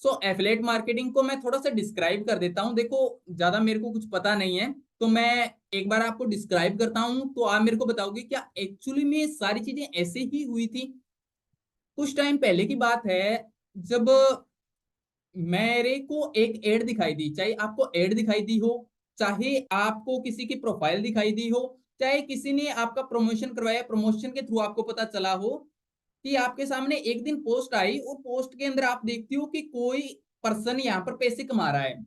सो affiliate marketing को मैं थोड़ा सा डिस्क्राइब कर देता हूँ। देखो, ज्यादा मेरे को कुछ पता नहीं है, तो मैं एक बार आपको डिस्क्राइब करता हूँ, तो आप मेरे को बताओगे क्या एक्चुअली में ये सारी चीजें ऐसे ही हुई थी। कुछ टाइम पहले की बात है, जब मेरे को एक एड दिखाई दी, चाहे आपको एड दिखाई दी हो, चाहे आपको किसी की प्रोफाइल दिखाई दी हो, चाहे किसी ने आपका प्रमोशन करवाया, प्रमोशन के थ्रू आपको पता चला हो कि आपके सामने एक दिन पोस्ट आई और पोस्ट के अंदर आप देखती हो कि कोई पर्सन यहाँ पर पैसे कमा रहा है,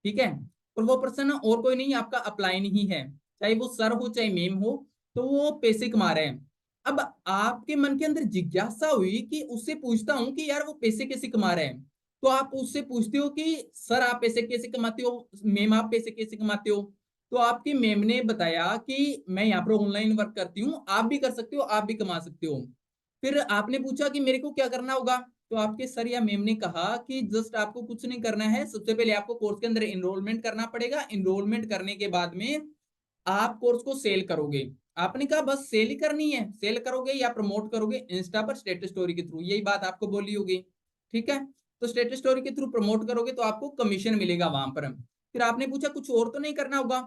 ठीक है। और वो पर्सन और कोई नहीं, आपका अपलाइन ही है, चाहे वो सर हो चाहे मेम हो, तो वो पैसे कमा रहे हैं। अब आपके मन के अंदर जिज्ञासा हुई कि उससे पूछता हूँ कि यार वो पैसे कैसे कमा रहे हैं। तो आप उससे पूछते हो कि सर आप पैसे कैसे कमाते हो, मेम आप पैसे कैसे कमाते हो। तो आपकी मेम ने बताया कि मैं यहाँ पर ऑनलाइन वर्क करती हूँ, आप भी कर सकते हो, आप भी कमा सकते हो। फिर आपने पूछा कि मेरे को क्या करना होगा, तो आपके सर या मैम ने कहा कि जस्ट आपको कुछ नहीं करना है, सबसे पहले आपको कोर्स के अंदर एनरोलमेंट करना पड़ेगा, एनरोलमेंट करने के बाद में आप कोर्स को सेल करोगे। आपने कहा बस सेल ही करनी है, सेल करोगे या प्रमोट करोगे इंस्टा पर स्टेटस स्टोरी के थ्रू, यही बात आपको बोली होगी, ठीक है। तो स्टेटस स्टोरी के थ्रू प्रमोट करोगे तो आपको कमीशन मिलेगा वहां पर। फिर आपने पूछा कुछ और तो नहीं करना होगा,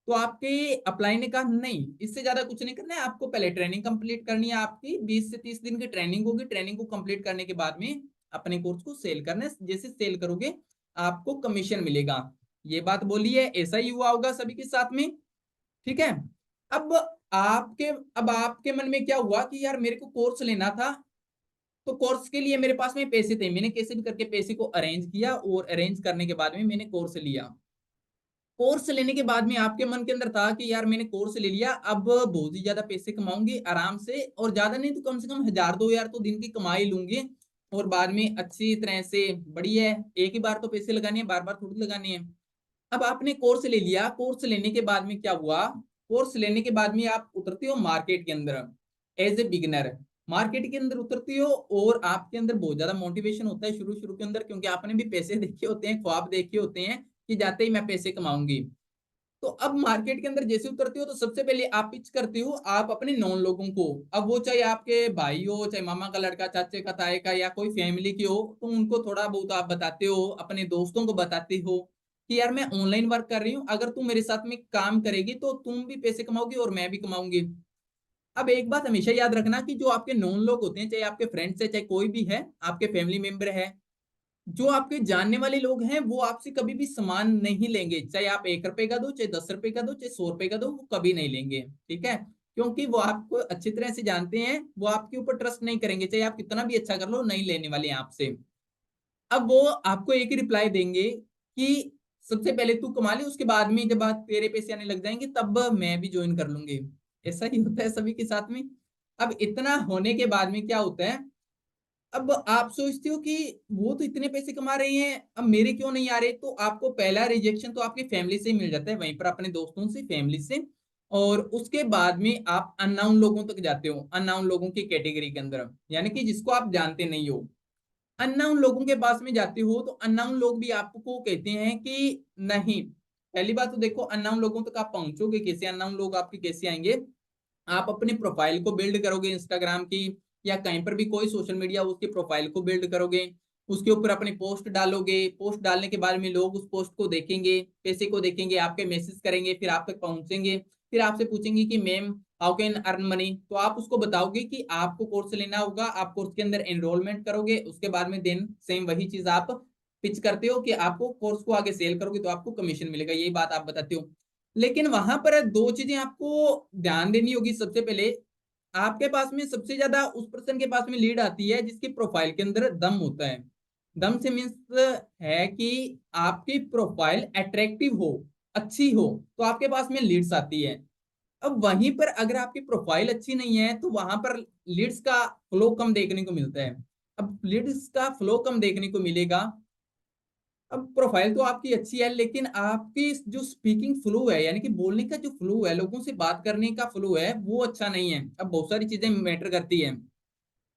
तो आपके अप्लाई ने कहा नहीं, इससे ज्यादा कुछ नहीं करना है, आपको पहले ट्रेनिंग कंप्लीट करनी है, आपकी 20 से 30 दिन की ट्रेनिंग होगी, ट्रेनिंग को कंप्लीट करने के बाद में अपने कोर्स को सेल करना है, जैसे सेल करोगे आपको कमीशन मिलेगा। ये बात बोली है, ऐसा ही हुआ होगा सभी के साथ में, ठीक है। अब आपके अब आपके मन में क्या हुआ कि यार मेरे को कोर्स लेना था, तो कोर्स के लिए मेरे पास में पैसे थे, मैंने कैसे भी करके पैसे को अरेंज किया और अरेंज करने के बाद में मैंने कोर्स लिया। कोर्स लेने के बाद में आपके मन के अंदर था कि यार मैंने कोर्स ले लिया, अब बहुत ही ज्यादा पैसे कमाऊंगी आराम से, और ज्यादा नहीं तो कम से कम 1000 2000 तो दिन की कमाई लूंगी, और बाद में अच्छी तरह से बढ़िया है, एक ही बार तो पैसे लगाने हैं, बार बार थोड़ी लगाने हैं। अब आपने कोर्स ले लिया, कोर्स लेने के बाद में क्या हुआ, कोर्स लेने के बाद में आप उतरते हो मार्केट के अंदर एज ए बिगिनर, मार्केट के अंदर उतरती हो, और आपके अंदर बहुत ज्यादा मोटिवेशन होता है शुरू शुरू के अंदर, क्योंकि आपने भी पैसे देखे होते हैं, ख्वाब देखे होते हैं कि जाते ही मैं पैसे कमाऊंगी। तो अब मार्केट के अंदर जैसे उतरते हो तो सबसे पहले आप पिच करते हो आप अपने नॉन लोगों को, अब वो चाहे आपके भाई हो, चाहे मामा का लड़का, चाचे का, ताए का, या कोई फैमिली की हो, तो उनको थोड़ा बहुत आप बताते हो, अपने दोस्तों को बताते हो कि यार मैं ऑनलाइन वर्क कर रही हूँ, अगर तुम मेरे साथ में काम करेगी तो तुम भी पैसे कमाओगी और मैं भी कमाऊंगी। अब एक बात हमेशा याद रखना कि जो आपके नॉन लोग होते हैं, चाहे आपके फ्रेंड्स है, चाहे कोई भी है, आपके फैमिली मेंबर है, जो आपके जानने वाले लोग हैं, वो आपसे कभी भी सामान नहीं लेंगे, चाहे आप 1 रुपए का दो, चाहे 10 रुपए का दो, चाहे 100 रुपए का दो, वो कभी नहीं लेंगे, ठीक है। क्योंकि वो आपको अच्छी तरह से जानते हैं, वो आपके ऊपर ट्रस्ट नहीं करेंगे, चाहे आप कितना भी अच्छा कर लो, नहीं लेने वाले हैं आपसे। अब वो आपको एक ही रिप्लाई देंगे कि सबसे पहले तू कमा ले, उसके बाद में जब बात तेरे पैसे आने लग जाएंगे तब मैं भी ज्वाइन कर लूंगी। ऐसा ही होता है सभी के साथ में। अब इतना होने के बाद में क्या होता है, अब आप सोचते हो कि वो तो इतने पैसे कमा रहे हैं, अब मेरे क्यों नहीं आ रहे, तो आपको पहला रिजेक्शन तो आपकी फैमिली से ही मिल जाता है, वहीं पर अपने दोस्तों से, फैमिली से। और उसके बाद में आप अननोन लोगों तक जाते हो, अननोन लोगों की कैटेगरी के अंदर, यानी कि जिसको आप जानते नहीं हो, अननोन लोगों के पास में जाते हो, तो अननोन लोग भी आपको कहते हैं कि नहीं। पहली बात तो देखो, अननोन लोगों तक आप पहुंचोगे कैसे, अननोन लोग आपके कैसे आएंगे, आप अपनी प्रोफाइल को बिल्ड करोगे इंस्टाग्राम की, या कहीं पर भी कोई सोशल मीडिया उसकी प्रोफाइल को बिल्ड करोगे, उसके ऊपर अपनी पोस्ट डालोगे, पोस्ट डालने के बाद में लोग उस पोस्ट को देखेंगे, पैसे को देखेंगे, आपके मैसेज करेंगे, फिर आप तक पहुंचेंगे, फिर आपसे पूछेंगे कि ma'am how can earn money, तो आप उसको बताओगे कि आपको कोर्स लेना होगा, आप कोर्स के अंदर एनरोलमेंट करोगे, उसके बाद में देन सेम वही चीज आप पिच करते हो कि आपको कोर्स को आगे सेल करोगे तो आपको कमीशन मिलेगा, यही बात आप बताते हो। लेकिन वहां पर दो चीजें आपको ध्यान देनी होगी। सबसे पहले आपके पास में सबसे ज्यादा उस पर्सन के पास में लीड आती है जिसकी प्रोफाइल के अंदर दम होता है। दम से मीन्स है कि आपकी प्रोफाइल अट्रैक्टिव हो, अच्छी हो, तो आपके पास में लीड्स आती है। अब वहीं पर अगर आपकी प्रोफाइल अच्छी नहीं है तो वहां पर लीड्स का फ्लो कम देखने को मिलता है। अब लीड्स का फ्लो कम देखने को मिलेगा, अब प्रोफाइल तो आपकी अच्छी है, लेकिन आपकी जो स्पीकिंग फ्लो है, यानी कि बोलने का जो फ्लो है, लोगों से बात करने का फ्लो है, वो अच्छा नहीं है। अब बहुत सारी चीजें मैटर करती है।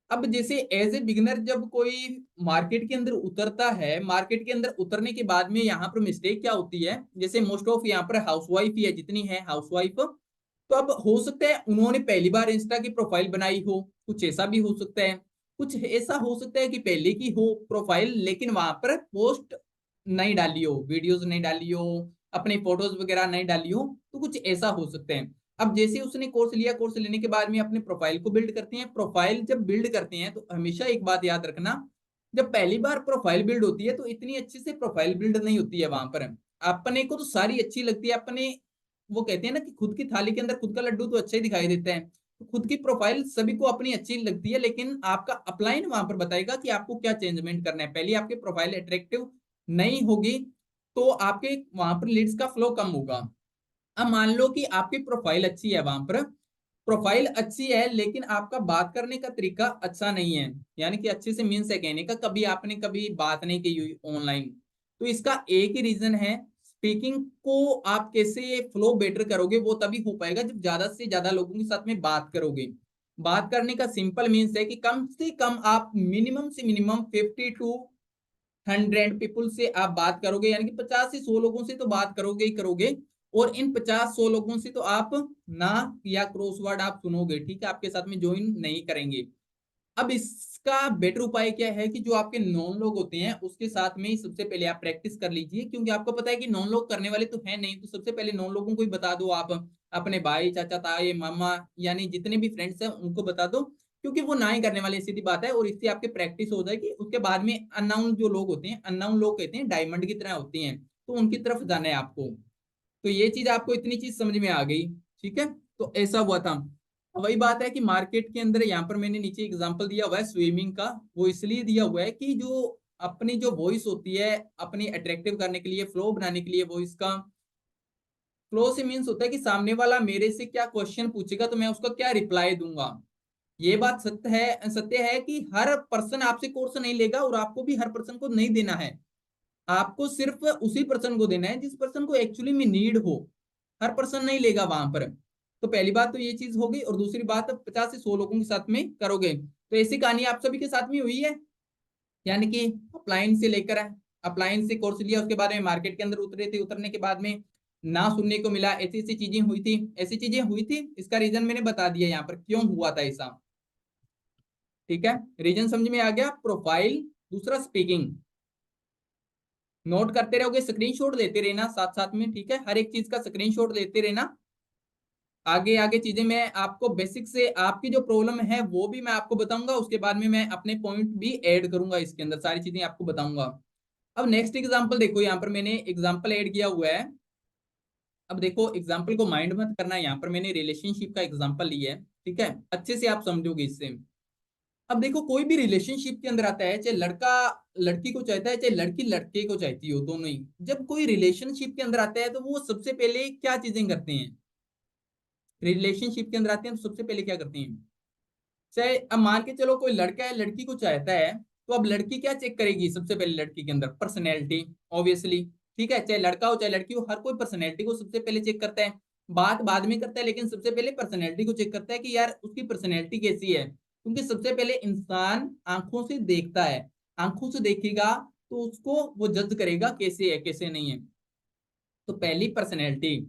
अब जैसे एज ए बिगिनर जब कोई मार्केट के अंदर उतरता है, मार्केट के अंदर उतरने के बाद में यहाँ पर मिस्टेक क्या होती है, जैसे मोस्ट ऑफ यहाँ पर हाउसवाइफ ही है, जितनी है हाउसवाइफ, तो अब हो सकता है उन्होंने पहली बार इंस्टा की प्रोफाइल बनाई हो, कुछ ऐसा भी हो सकता है। कुछ ऐसा हो सकता है कि पहले की हो प्रोफाइल, लेकिन वहां पर पोस्ट नहीं डाली हो, वीडियोस नहीं डाली हो, अपनी फोटोज वगैरह नहीं डाली हो, तो कुछ ऐसा हो सकता है। अब जैसे उसने कोर्स लिया, कोर्स लेने के बाद में अपने प्रोफाइल को बिल्ड करते हैं। प्रोफाइल जब बिल्ड करते हैं तो हमेशा एक बात याद रखना, जब पहली बार प्रोफाइल बिल्ड होती है तो इतनी अच्छी से प्रोफाइल बिल्ड नहीं होती है वहां पर। अपने को तो सारी अच्छी लगती है, अपने वो कहते हैं ना कि खुद की थाली के अंदर खुद का लड्डू तो अच्छा ही दिखाई देता है। तो खुद की प्रोफाइल सभी को अपनी अच्छी लगती है, लेकिन आपका अपलाइन वहां पर बताएगा कि आपको क्या चेंजमेंट करना है। पहले आपकी प्रोफाइल अट्रैक्टिव नहीं होगी तो आपके वहां पर लीड्स का फ्लो कम होगा। अब मान लो कि आपकी प्रोफाइल अच्छी है, वहां पर प्रोफाइल अच्छी है लेकिन आपका बात करने का तरीका अच्छा नहीं है, यानी कि अच्छे से मीन्स है कहने का, कभी आपने कभी बात नहीं की हुई ऑनलाइन, तो इसका एक ही रीजन है। स्पीकिंग को आप कैसे फ्लो बेटर करोगे, वो तभी हो पाएगा जब ज्यादा से ज्यादा लोगों के साथ में बात करोगे। बात करने का सिंपल मीन्स है कि कम से कम आप मिनिमम से मिनिमम 50 to 100 पीपुल से आप बात करोगे, यानी कि 50 से 100 लोगों से तो बात करोगे ही करोगे। और इन 50 100 लोगों से तो आप ना या क्रॉसवर्ड आप सुनोगे, ठीक है, आपके साथ में ज्वाइन नहीं करेंगे। अब इसका बेटर उपाय क्या है कि जो आपके नॉन लोग होते हैं उसके साथ में ही सबसे पहले आप प्रैक्टिस कर लीजिए, क्योंकि आपको पता है कि नॉन लोग करने वाले तो है नहीं, तो सबसे पहले नॉन लोगों को ही बता दो आप, अपने भाई चाचा ताए मामा यानी जितने भी फ्रेंड्स हैं उनको बता दो, क्योंकि वो ना ही करने वाले, सीधी बात है। और इससे आपकी प्रैक्टिस हो जाएगी। उसके बाद में अननाउन जो लोग होते हैं, अननाउन लोग कहते हैं डायमंड की तरह होती हैं, तो उनकी तरफ जाना है आपको। तो ये चीज आपको इतनी चीज समझ में आ गई, ठीक है। तो ऐसा हुआ था। वही बात है कि मार्केट के अंदर यहाँ पर मैंने नीचे एग्जांपल दिया हुआ है स्विमिंग का, वो इसलिए दिया हुआ है कि जो अपनी जो वॉइस होती है, अपनी अट्रैक्टिव करने के लिए, फ्लो बनाने के लिए वॉइस का, फ्लो से मीन्स होता है कि सामने वाला मेरे से क्या क्वेश्चन पूछेगा तो मैं उसका क्या रिप्लाई दूंगा। ये बात सत्य है कि हर पर्सन आपसे कोर्स नहीं लेगा और आपको भी हर पर्सन को नहीं देना है। आपको सिर्फ उसी पर्सन को देना है जिस पर्सन को एक्चुअली में नीड हो। हर पर्सन नहीं लेगा वहां पर। तो पहली बात तो ये चीज होगी, और दूसरी बात 50 से 100 लोगों के साथ में करोगे तो ऐसी कहानी आप सभी के साथ में हुई है, यानी कि अपलाइन से लेकर अपलाइन से कोर्स लिया, उसके बाद में मार्केट के अंदर उतरे थे, उतरने के बाद में ना सुनने को मिला, ऐसी ऐसी चीजें हुई थी, ऐसी चीजें हुई थी। इसका रीजन मैंने बता दिया यहाँ पर क्यों हुआ था ऐसा, ठीक है। रीजन समझ में आ गया। प्रोफाइल, दूसरा स्पीकिंग। नोट करते रहोगे, स्क्रीनशॉट लेते रहना साथ साथ में, ठीक है, हर एक चीज का स्क्रीनशॉट लेते रहना। आगे आगे चीजें मैं आपको बेसिक से आपकी जो प्रॉब्लम है वो भी मैं आपको बताऊंगा, उसके बाद में मैं अपने पॉइंट भी ऐड करूंगा, इसके अंदर सारी चीजें आपको बताऊंगा। अब नेक्स्ट एग्जांपल देखो, यहाँ पर मैंने एग्जांपल ऐड किया हुआ है। अब देखो एग्जांपल को माइंड मत करना, यहाँ पर मैंने रिलेशनशिप का एग्जांपल लिया है, ठीक है, अच्छे से आप समझोगे इससे। अब देखो कोई भी रिलेशनशिप के अंदर आता है, चाहे लड़का लड़की को चाहता है, चाहे लड़की लड़के को चाहती हो, दोनों ही जब कोई रिलेशनशिप के अंदर आता है तो वो सबसे पहले क्या चीजें करते हैं। रिलेशनशिप के अंदर आते हैं तो सबसे पहले क्या करते हैं, चाहे अब मान के चलो कोई लड़का है लड़की को चाहता है, तो अब लड़की क्या चेक करेगी सबसे पहले, लड़की के अंदर पर्सनैलिटी, ऑब्वियसली, ठीक है, चाहे लड़का हो चाहे लड़की हो, हर कोई पर्सनैलिटी को सबसे पहले चेक करता है। बात बाद में करता है, लेकिन सबसे पहले पर्सनैलिटी को चेक करता है कि यार उसकी पर्सनैलिटी कैसी है, क्योंकि सबसे पहले इंसान आंखों से देखता है। आंखों से देखेगा तो उसको वो जज करेगा कैसे है कैसे नहीं है। तो पहली पर्सनैलिटी,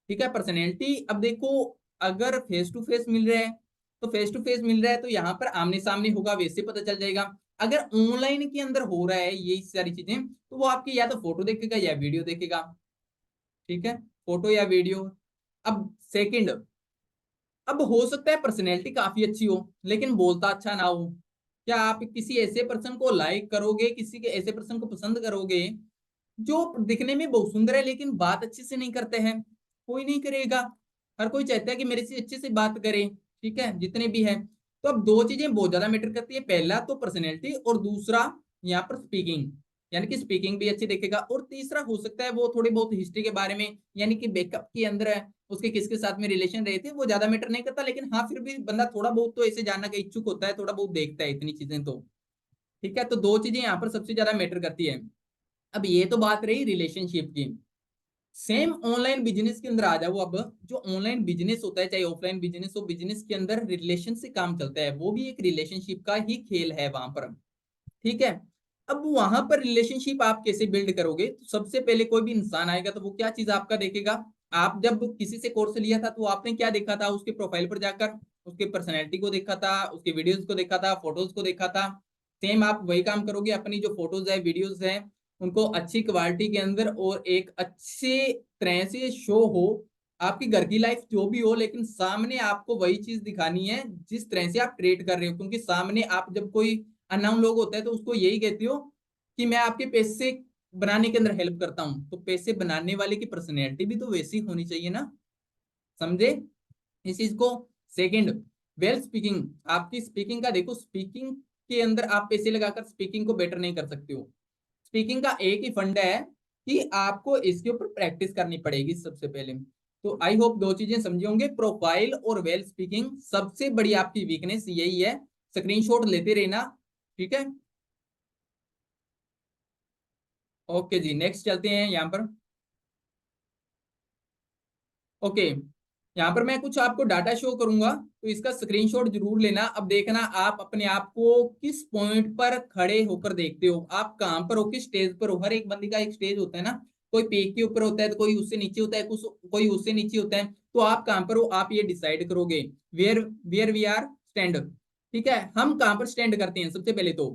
ठीक है, पर्सनैलिटी। अब देखो अगर फेस टू फेस मिल रहा है तो फेस टू फेस मिल रहा है तो यहाँ पर आमने सामने होगा, वैसे पता चल जाएगा। अगर ऑनलाइन के अंदर हो रहा है ये सारी चीजें, तो वो आपकी या तो फोटो देखेगा या वीडियो देखेगा, ठीक है, फोटो या वीडियो। अब सेकंड, अब हो सकता है पर्सनैलिटी काफी अच्छी हो लेकिन बोलता अच्छा ना हो। क्या आप किसी ऐसे पर्सन को लाइक करोगे, किसी के ऐसे पर्सन को पसंद करोगे जो दिखने में बहुत सुंदर है लेकिन बात अच्छे से नहीं करते हैं? कोई नहीं करेगा। हर कोई चाहता है कि मेरे से अच्छे से बात करे, ठीक है, जितने भी हैं। तो अब दो चीजें बहुत ज्यादा मैटर करती है, पहला तो पर्सनैलिटी और दूसरा यहाँ पर स्पीकिंग, यानी कि स्पीकिंग भी अच्छी देखेगा। और तीसरा हो सकता है वो थोड़ी बहुत हिस्ट्री के बारे में, यानी कि बैकअप के अंदर है उसके किसके साथ में रिलेशन रहे थे, वो ज्यादा मैटर नहीं करता, लेकिन हाँ फिर भी बंदा थोड़ा बहुत तो ऐसे जानने का इच्छुक होता है, थोड़ा बहुत देखता है इतनी चीजें तो, ठीक है। तो दो चीजें यहाँ पर सबसे ज्यादा मैटर करती है। अब ये तो बात रही रिलेशनशिप की। सेम ऑनलाइन बिजनेस के अंदर आ जाओ। अब जो ऑनलाइन बिजनेस होता है, चाहे ऑफलाइन बिजनेस हो, बिजनेस के अंदर रिलेशन से काम चलता है, वो भी एक रिलेशनशिप का ही खेल है वहां पर, ठीक है। अब वहां पर रिलेशनशिप आप कैसे बिल्ड करोगे, तो सबसे पहले कोई भी इंसान आएगा तो वो क्या चीज आपका देखेगा। आप जब किसी से कोर्स लिया था तो आपने क्या देखा था उसके प्रोफाइल पर जाकर, उसकी पर्सनैलिटी को देखा था, उसके वीडियोज को देखा था, फोटोज को देखा था। सेम आप वही काम करोगे, अपनी जो फोटोज है, वीडियोज है, उनको अच्छी क्वालिटी के अंदर और एक अच्छे तरह से शो हो, आपकी घर की लाइफ जो भी हो, लेकिन सामने आपको वही चीज दिखानी है जिस तरह से आप ट्रेड कर रहे हो। क्योंकि सामने आप जब कोई अननोन लोग होता है तो उसको यही कहते हो कि मैं आपके पैसे बनाने के अंदर हेल्प करता हूँ, तो पैसे बनाने वाले की पर्सनैलिटी भी तो वैसी होनी चाहिए ना, समझे इस चीज को। Second, well speaking. आपकी स्पीकिंग का देखो, स्पीकिंग के अंदर आप पैसे लगाकर स्पीकिंग को बेटर नहीं कर सकते हो। स्पीकिंग का एक ही फंड है कि आपको इसके ऊपर प्रैक्टिस करनी पड़ेगी सबसे पहले। तो आई होप दो चीजें समझे होंगे, प्रोफाइल और वेल स्पीकिंग। सबसे बड़ी आपकी वीकनेस यही है, स्क्रीनशॉट लेते रहना, ठीक है। ओके जी, नेक्स्ट चलते हैं यहाँ पर। ओके, यहाँ पर मैं कुछ आपको डाटा शो करूंगा, तो इसका स्क्रीनशॉट जरूर लेना। अब देखना आप अपने आप को किस पॉइंट पर खड़े होकर देखते हो, आप कहाँ पर हो, किस स्टेज पर हो। हर एक बंदी का एक स्टेज होता है ना, कोई पीक के ऊपर होता है, तो कोई उससे नीचे होता है, कुछ कोई उससे नीचे होता है। तो आप कहाँ पर हो, आप ये डिसाइड करोगे। Where where we are stand, ठीक है, हम कहाँ पर स्टैंड करते हैं सबसे पहले तो।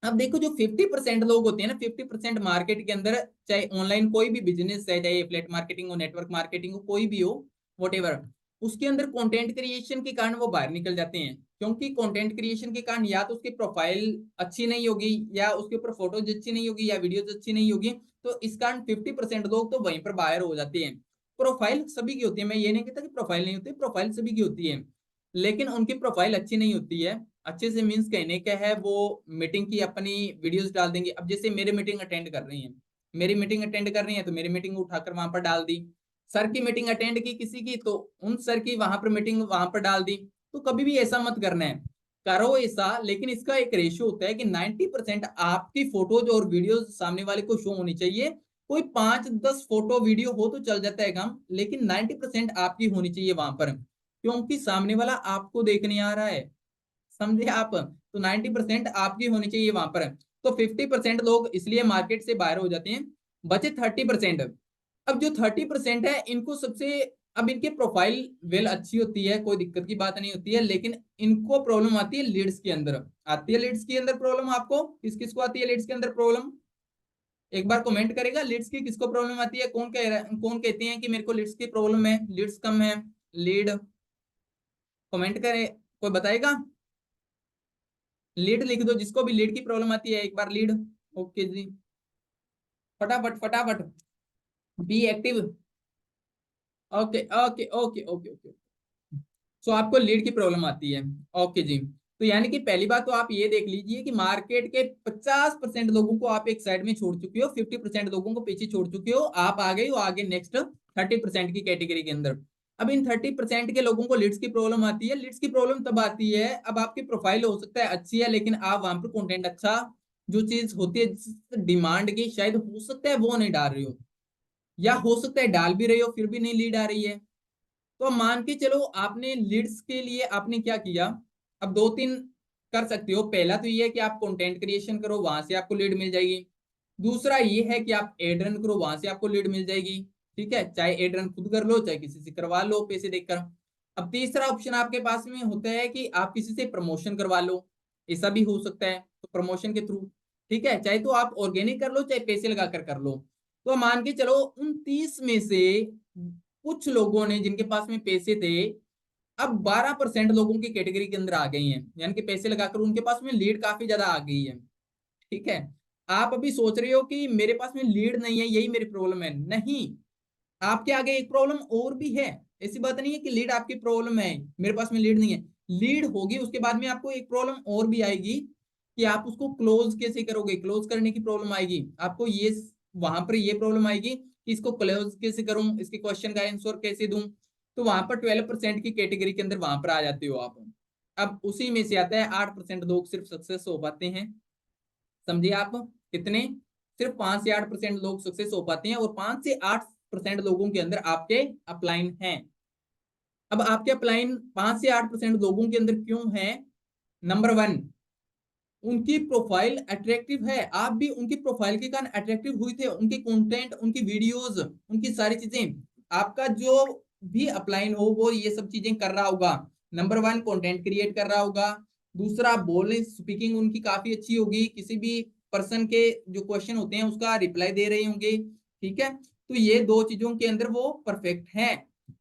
अब देखो, जो 50% लोग होते हैं ना, 50% मार्केट के अंदर, चाहे ऑनलाइन कोई भी बिजनेस है, चाहे एफिलिएट मार्केटिंग हो, नेटवर्क मार्केटिंग हो, कोई भी हो, वॉटेवर, उसके अंदर कंटेंट क्रिएशन के कारण वो बाहर निकल जाते हैं। क्योंकि कंटेंट क्रिएशन के कारण या तो उसकी प्रोफाइल अच्छी नहीं होगी, या उसके ऊपर फोटोज अच्छी नहीं होगी, या वीडियोज अच्छी नहीं होगी। तो इस कारण 50% लोग तो वहीं पर बाहर हो जाते हैं। प्रोफाइल सभी की होती है, मैं ये नहीं कहता कि प्रोफाइल नहीं होती, प्रोफाइल सभी की होती है, लेकिन उनकी प्रोफाइल अच्छी नहीं होती है। अच्छे से मीन्स कहने का है, वो मीटिंग की अपनी वीडियोस डाल देंगे। अब जैसे मेरी मीटिंग अटेंड कर रही हैं, मेरी मीटिंग अटेंड कर रही है, तो मेरी मीटिंग उठाकर वहां पर डाल दी। सर की मीटिंग अटेंड की किसी की, तो उन सर की वहां पर मीटिंग वहां पर डाल दी। तो कभी भी ऐसा मत करना है, करो ऐसा, लेकिन इसका एक रेशियो होता है कि 90% आपकी फोटोज और वीडियोज सामने वाले को शो होनी चाहिए। कोई 5-10 फोटो वीडियो हो तो चल जाता है काम, लेकिन 90% आपकी होनी चाहिए वहां पर, क्योंकि सामने वाला आपको देखने आ रहा है, समझे आप। तो 90% आपकी होनी चाहिए वहां पर। तो 50% लोग इसलिए मार्केट से बाहर हो जाते हैं, बचे 30%। अब जो 30% है, इनको सबसे, अब इनके प्रोफाइल वेल अच्छी होती है, कोई दिक्कत की बात नहीं होती है, लेकिन इनको प्रॉब्लम आती है लीड्स के अंदर। आती है लीड्स के अंदर प्रॉब्लम, आपको किस किस को आती है लीड्स के अंदर प्रॉब्लम? एक बार कमेंट करेगा, लीड्स की किसको प्रॉब्लम आती है, कौन कहते हैं कि मेरे को लीड्स की प्रॉब्लम है, लीड्स कम है, लीड, कमेंट करे, कोई बताएगा? लीड लिख दो, जिसको भी लीड की प्रॉब्लम आती है एक बार लीड। ओके जी, फटाफट फटाफट, be active. Okay okay okay okay okay. So आपको लीड की प्रॉब्लम आती है, ओके जी। तो यानी कि पहली बात तो आप ये देख लीजिए कि मार्केट के 50% लोगों को आप एक साइड में छोड़ चुके हो, 50% लोगों को पीछे छोड़ चुके हो, आप आ गए हो आगे नेक्स्ट 30% की कैटेगरी के अंदर। अब इन 30% के लोगों को लीड्स की प्रॉब्लम आती है। लीड्स की प्रॉब्लम तब आती है, अब आपकी प्रोफाइल हो सकता है अच्छी है, लेकिन आप वहां पर कंटेंट अच्छा, जो चीज होती है डिमांड की, शायद हो सकता है वो नहीं डाल रही हो, या हो सकता है डाल भी रही हो फिर भी नहीं लीड आ रही है। तो मान के चलो, आपने लीड्स के लिए आपने क्या किया। अब दो तीन कर सकते हो, पहला तो ये है कि आप कंटेंट क्रिएशन करो, वहां से आपको लीड मिल जाएगी। दूसरा ये है कि आप एड रन करो, वहां से आपको लीड मिल जाएगी, ठीक है, चाहे एड रन खुद कर लो, चाहे किसी से करवा लो पैसे देकर। अब तीसरा ऑप्शन आपके पास में होता है कि आप किसी से प्रमोशन करवा लो, ऐसा भी हो सकता है, तो प्रमोशन के थ्रू, ठीक है, चाहे तो आप ऑर्गेनिक कर लो, चाहे पैसे लगाकर कर लो। तो मान के चलो, उन 30 में से कुछ लोगों ने, जिनके पास में पैसे थे, अब 12% लोगों की कैटेगरी के अंदर आ गई हैं, यानी कि पैसे लगाकर उनके पास में लीड काफी ज्यादा आ गई है, ठीक है। आप अभी सोच रहे हो कि मेरे पास में लीड नहीं है, यही मेरी प्रॉब्लम है, नहीं, आपके आगे एक प्रॉब्लम और भी है। ऐसी बात नहीं है कि लीड आपकी प्रॉब्लम है, मेरे पास में लीड नहीं है, लीड होगी, उसके बाद में आपको एक प्रॉब्लम और भी आएगी कि आप उसको क्लोज कैसे करोगे, क्लोज करने की प्रॉब्लम आएगी आपको, ये वहां पर ये प्रॉब्लम आएगी कि इसको क्लोज कैसे करूं, इसके क्वेश्चन का आंसर कैसे दूं। तो वहां पर 12% की कैटेगरी के अंदर वहां पर आ जाते हो आप। अब उसी में से आता है 8% लोग सिर्फ सक्सेस हो पाते हैं, समझिए आप, कितने, सिर्फ 5 से 8% लोग सक्सेस हो पाते हैं, और 5 से 8% लोगों के अंदर आपके अपलाइन हैं। अब आपके अपलाइन 5 से 8% लोगों के अंदर क्यों है? नंबर वन, उनकी प्रोफाइल अट्रैक्टिव है, आप भी उनकी प्रोफाइल के कारण अट्रैक्टिव हुए थे, उनके कंटेंट, उनकी वीडियोस, उनकी सारी चीजें, आपका जो भी अपलाइन हो वो ये सब चीजें कर रहा होगा, नंबर वन कंटेंट क्रिएट कर रहा होगा, दूसरा बोलने स्पीकिंग उनकी काफी अच्छी होगी, किसी भी पर्सन के जो क्वेश्चन होते हैं उसका रिप्लाई दे रहे होंगे, ठीक है। तो ये दो चीजों के अंदर वो परफेक्ट है।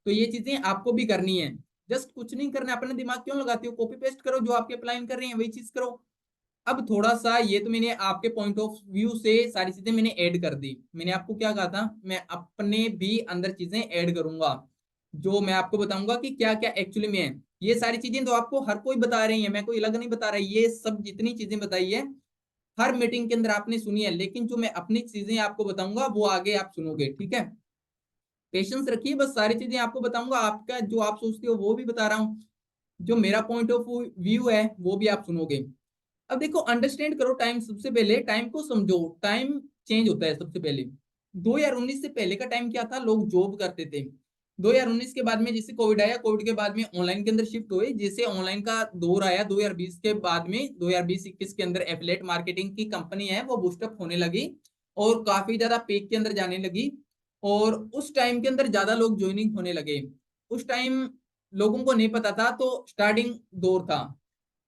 तो ये चीजें आपको भी करनी है। जस्ट कुछ नहीं करना, अपने दिमाग क्यों लगाते हो, कॉपी पेस्ट करो, जो आपके अप्लाई कर रहे हैं वही चीज करो। अब थोड़ा सा ये तो मैंने आपके पॉइंट ऑफ व्यू से सारी चीजें मैंने ऐड कर दी। मैंने आपको क्या कहा था, मैं अपने भी अंदर चीजें ऐड करूंगा, जो मैं आपको बताऊंगा कि क्या क्या एक्चुअली में है। ये सारी चीजें तो आपको हर कोई बता रही है, मैं कोई अलग नहीं बता रहा, ये सब जितनी चीजें बताई है हर मीटिंग के अंदर आपने सुनी है, लेकिन जो मैं अपनी चीजें आपको बताऊंगा वो आगे आप सुनोगे, ठीक है। पेशेंस रखिए, बस सारी चीजें आपको बताऊंगा, आपका जो आप सोचते हो वो भी बता रहा हूँ, जो मेरा पॉइंट ऑफ व्यू है वो भी आप सुनोगे। अब देखो, अंडरस्टैंड करो टाइम, सबसे पहले टाइम को समझो। टाइम चेंज होता है सबसे पहले। 2019 से पहले का टाइम क्या था, लोग जॉब करते थे। 2019 के बाद में जैसे कोविड आया, कोविड के बाद में ऑनलाइन के अंदर शिफ्ट हुए, जैसे ऑनलाइन का दौर आया 2020 के बाद में, 2020-21 के अंदर एफिलिएट मार्केटिंग की कंपनी है वो बूस्टअप होने लगी और काफी ज्यादा पीक के अंदर जाने लगी। और उस टाइम के अंदर ज्यादा लोग ज्वाइनिंग होने लगे। उस टाइम लोगों को नहीं पता था, तो स्टार्टिंग दौर था।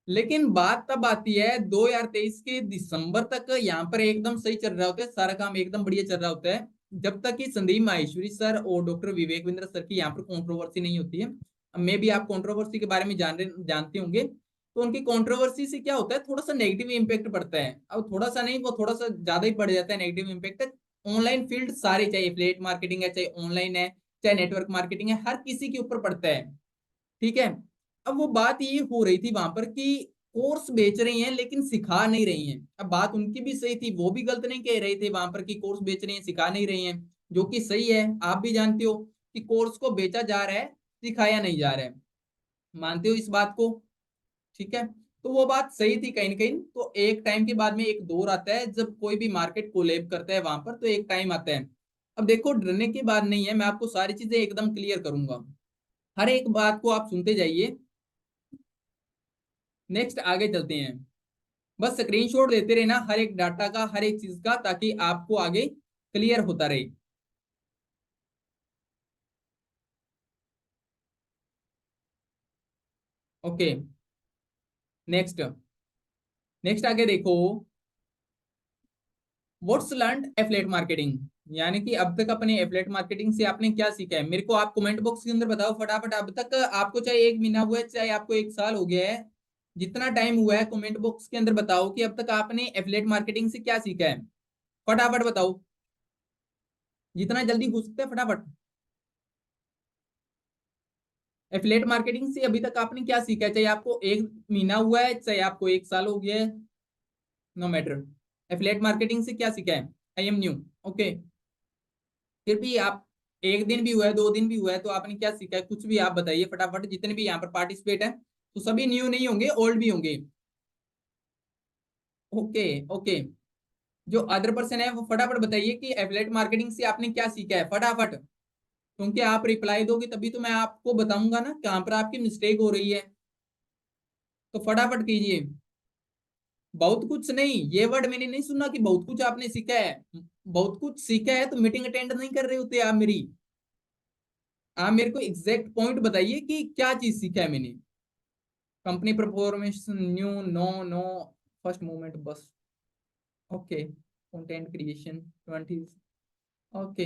लेकिन बात तब आती है 2023 के दिसंबर तक यहाँ पर एकदम सही चल रहा होता है, सारा काम एकदम बढ़िया चल रहा होता है, जब तक कि संदीप माहेश्वरी सर और डॉक्टर विवेक बिंद्रा सर की यहाँ पर कंट्रोवर्सी नहीं होती है। अब मे भी आप कंट्रोवर्सी के बारे में जानते होंगे। तो उनकी कंट्रोवर्सी से क्या होता है, थोड़ा सा नेगेटिव इंपैक्ट पड़ता है। अब थोड़ा सा नहीं, वो थोड़ा सा ज्यादा ही पड़ जाता है नेगेटिव इंपैक्ट। ऑनलाइन फील्ड सारे, चाहे एफिलिएट मार्केटिंग है, चाहे ऑनलाइन है, चाहे नेटवर्क मार्केटिंग है, हर किसी के ऊपर पड़ता है, ठीक है। अब वो बात ये हो रही थी वहां पर कि कोर्स बेच रही हैं लेकिन सिखा नहीं रही हैं। अब बात उनकी भी सही थी, वो भी गलत नहीं कह रहे थे वहां पर कि कोर्स बेच रही हैं सिखा नहीं रही हैं, जो कि सही है। आप भी जानते हो कि कोर्स को बेचा जा रहा है, सिखाया नहीं जा रहा है, मानते हो इस बात को, ठीक है। तो वो बात सही थी कहीं ना कहीं। तो एक टाइम के बाद में एक दौर आता है जब कोई भी मार्केट कोलैप करता है वहां पर, तो एक टाइम आता है। अब देखो, डरने की बात नहीं है, मैं आपको सारी चीजें एकदम क्लियर करूंगा, हर एक बात को आप सुनते जाइए। नेक्स्ट आगे चलते हैं। बस स्क्रीनशॉट देते रहना हर एक डाटा का, हर एक चीज का, ताकि आपको आगे क्लियर होता रहे। Okay, next. नेक्स्ट आगे देखो, व्हाट्स लर्न एफिलिएट मार्केटिंग, यानी कि अब तक अपने एफिलिएट मार्केटिंग से आपने क्या सीखा है, मेरे को आप कमेंट बॉक्स के अंदर बताओ फटाफट। अब तक आपको चाहे 1 महीना हुआ है, चाहे आपको 1 साल हो गया है, जितना टाइम हुआ है कमेंट बॉक्स के अंदर बताओ कि अब तक आपने एफिलिएट मार्केटिंग से क्या सीखा है। फटाफट बताओ, जितना जल्दी हो सकता है फटाफट। एफिलिएट मार्केटिंग से अभी तक आपने क्या सीखा है, चाहे आपको 1 महीना हुआ है, चाहे आपको 1 साल हो गया है, नो मैटर। एफिलिएट मार्केटिंग से क्या सीखा है, आई एम न्यू, ओके। फिर भी आप, 1 दिन भी हुआ है, 2 दिन भी हुआ है, तो आपने क्या सीखा है, कुछ भी आप बताइए फटाफट। जितने भी यहाँ पर पार्टिसिपेट हैं तो सभी न्यू नहीं होंगे, ओल्ड भी होंगे, ओके ओके। जो अदर पर्सन है वो फटाफट बताइए कि एफिलिएट मार्केटिंग से आपने क्या सीखा है, फटाफट। क्योंकि आप रिप्लाई दोगे तभी तो मैं आपको बताऊंगा ना कहाँ पर आपकी मिस्टेक हो रही है। तो फटाफट कीजिए। बहुत कुछ नहीं, ये वर्ड मैंने नहीं सुना कि बहुत कुछ आपने सीखा है। बहुत कुछ सीखा है तो मीटिंग अटेंड नहीं कर रहे होते आप मेरी। आप मेरे को एग्जैक्ट पॉइंट बताइए कि क्या चीज सीखा है मैंने। Company performance new, no no, first movement बस, ओके। Content creation 20, okay.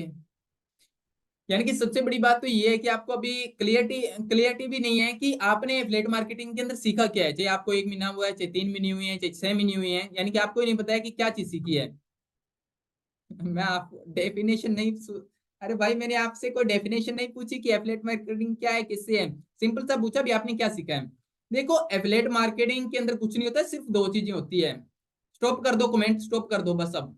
यानी कि सबसे बड़ी बात तो ये है कि आपको अभी क्लियरिटी क्लियरिटी भी नहीं है कि आपने एफिलिएट मार्केटिंग के अंदर सीखा क्या है। चाहे आपको 1 महीना हुआ है, चाहे 3 महीने हुए हैं, चाहे 6 महीने हुए हैं, यानी कि आपको ही नहीं पता है कि क्या चीज सीखी है। मैं आपको डेफिनेशन नहीं अरे भाई, मैंने आपसे कोई डेफिनेशन नहीं पूछी कि एफिलिएट मार्केटिंग क्या है, किससे है। सिंपल सा पूछा भी आपने क्या सीखा है। देखो, एफिलिएट मार्केटिंग के अंदर कुछ नहीं होता है, सिर्फ दो चीजें होती है। स्टॉप कर दो, कमेंट स्टॉप कर दो बस अब।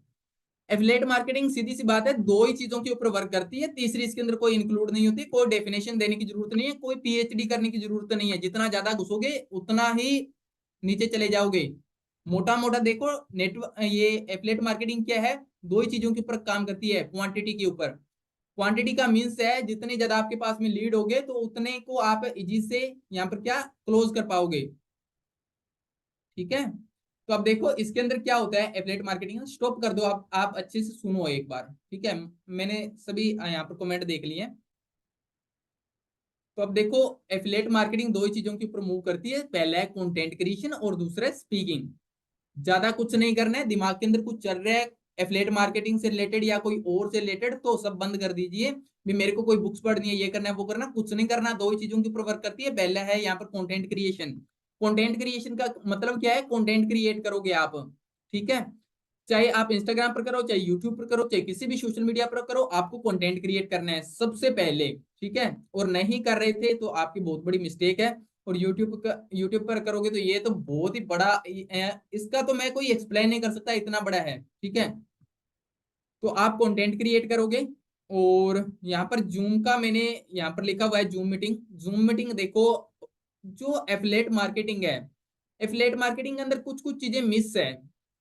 एफिलिएट मार्केटिंग सीधी सी बात है, दो ही चीजों के ऊपर वर्क करती है, तीसरी इसके अंदर कोई इंक्लूड नहीं होती। कोई डेफिनेशन देने की जरूरत नहीं है, कोई पीएचडी करने की जरूरत नहीं है। जितना ज्यादा घुसोगे उतना ही नीचे चले जाओगे। मोटा मोटा देखो, नेटवर्क ये एफिलिएट मार्केटिंग क्या है, दो ही चीजों के ऊपर काम करती है, क्वांटिटी के ऊपर। क्वांटिटी का मीन्स है जितने ज्यादा आपके पास में लीड होगे तो उतने को आप इजी से यहाँ पर क्या क्लोज कर पाओगे, ठीक है। तो अब देखो इसके अंदर क्या होता है एफिलिएट मार्केटिंग। स्टॉप कर दो आप अच्छे से सुनो एक बार, ठीक है। मैंने सभी यहाँ पर कमेंट देख लिए हैं। तो अब देखो, एफिलिएट मार्केटिंग दो ही चीजों के ऊपर मूव करती है, पहला है कंटेंट क्रिएशन और दूसरा है स्पीकिंग। ज्यादा कुछ नहीं करना है, दिमाग के अंदर कुछ चल रहा है एफिलिएट मार्केटिंग से रिलेटेड या कोई और से रिलेटेड, तो सब बंद कर दीजिए। भी मेरे को कोई बुक्स पढ़नी है, ये करना है वो करना, कुछ नहीं करना। दो ही चीजों के ऊपर वर्क करती है, पहला है यहाँ पर कंटेंट क्रिएशन। कंटेंट क्रिएशन का मतलब क्या है, कंटेंट क्रिएट करोगे आप, ठीक है, चाहे आप इंस्टाग्राम पर करो, चाहे यूट्यूब पर करो, चाहे किसी भी सोशल मीडिया पर करो, आपको कंटेंट क्रिएट करना है सबसे पहले, ठीक है। और नहीं कर रहे थे तो आपकी बहुत बड़ी मिस्टेक है। और यूट्यूब पर करोगे तो ये तो बहुत ही बड़ा, इसका तो मैं कोई एक्सप्लेन नहीं कर सकता, इतना बड़ा है, ठीक है। तो आप कंटेंट क्रिएट करोगे। और यहाँ पर जूम का मैंने यहाँ पर लिखा हुआ है जूम मीटिंग। जूम मीटिंग देखो, जो एफिलिएट मार्केटिंग है, एफिलिएट मार्केटिंग के अंदर कुछ कुछ चीजें मिस है।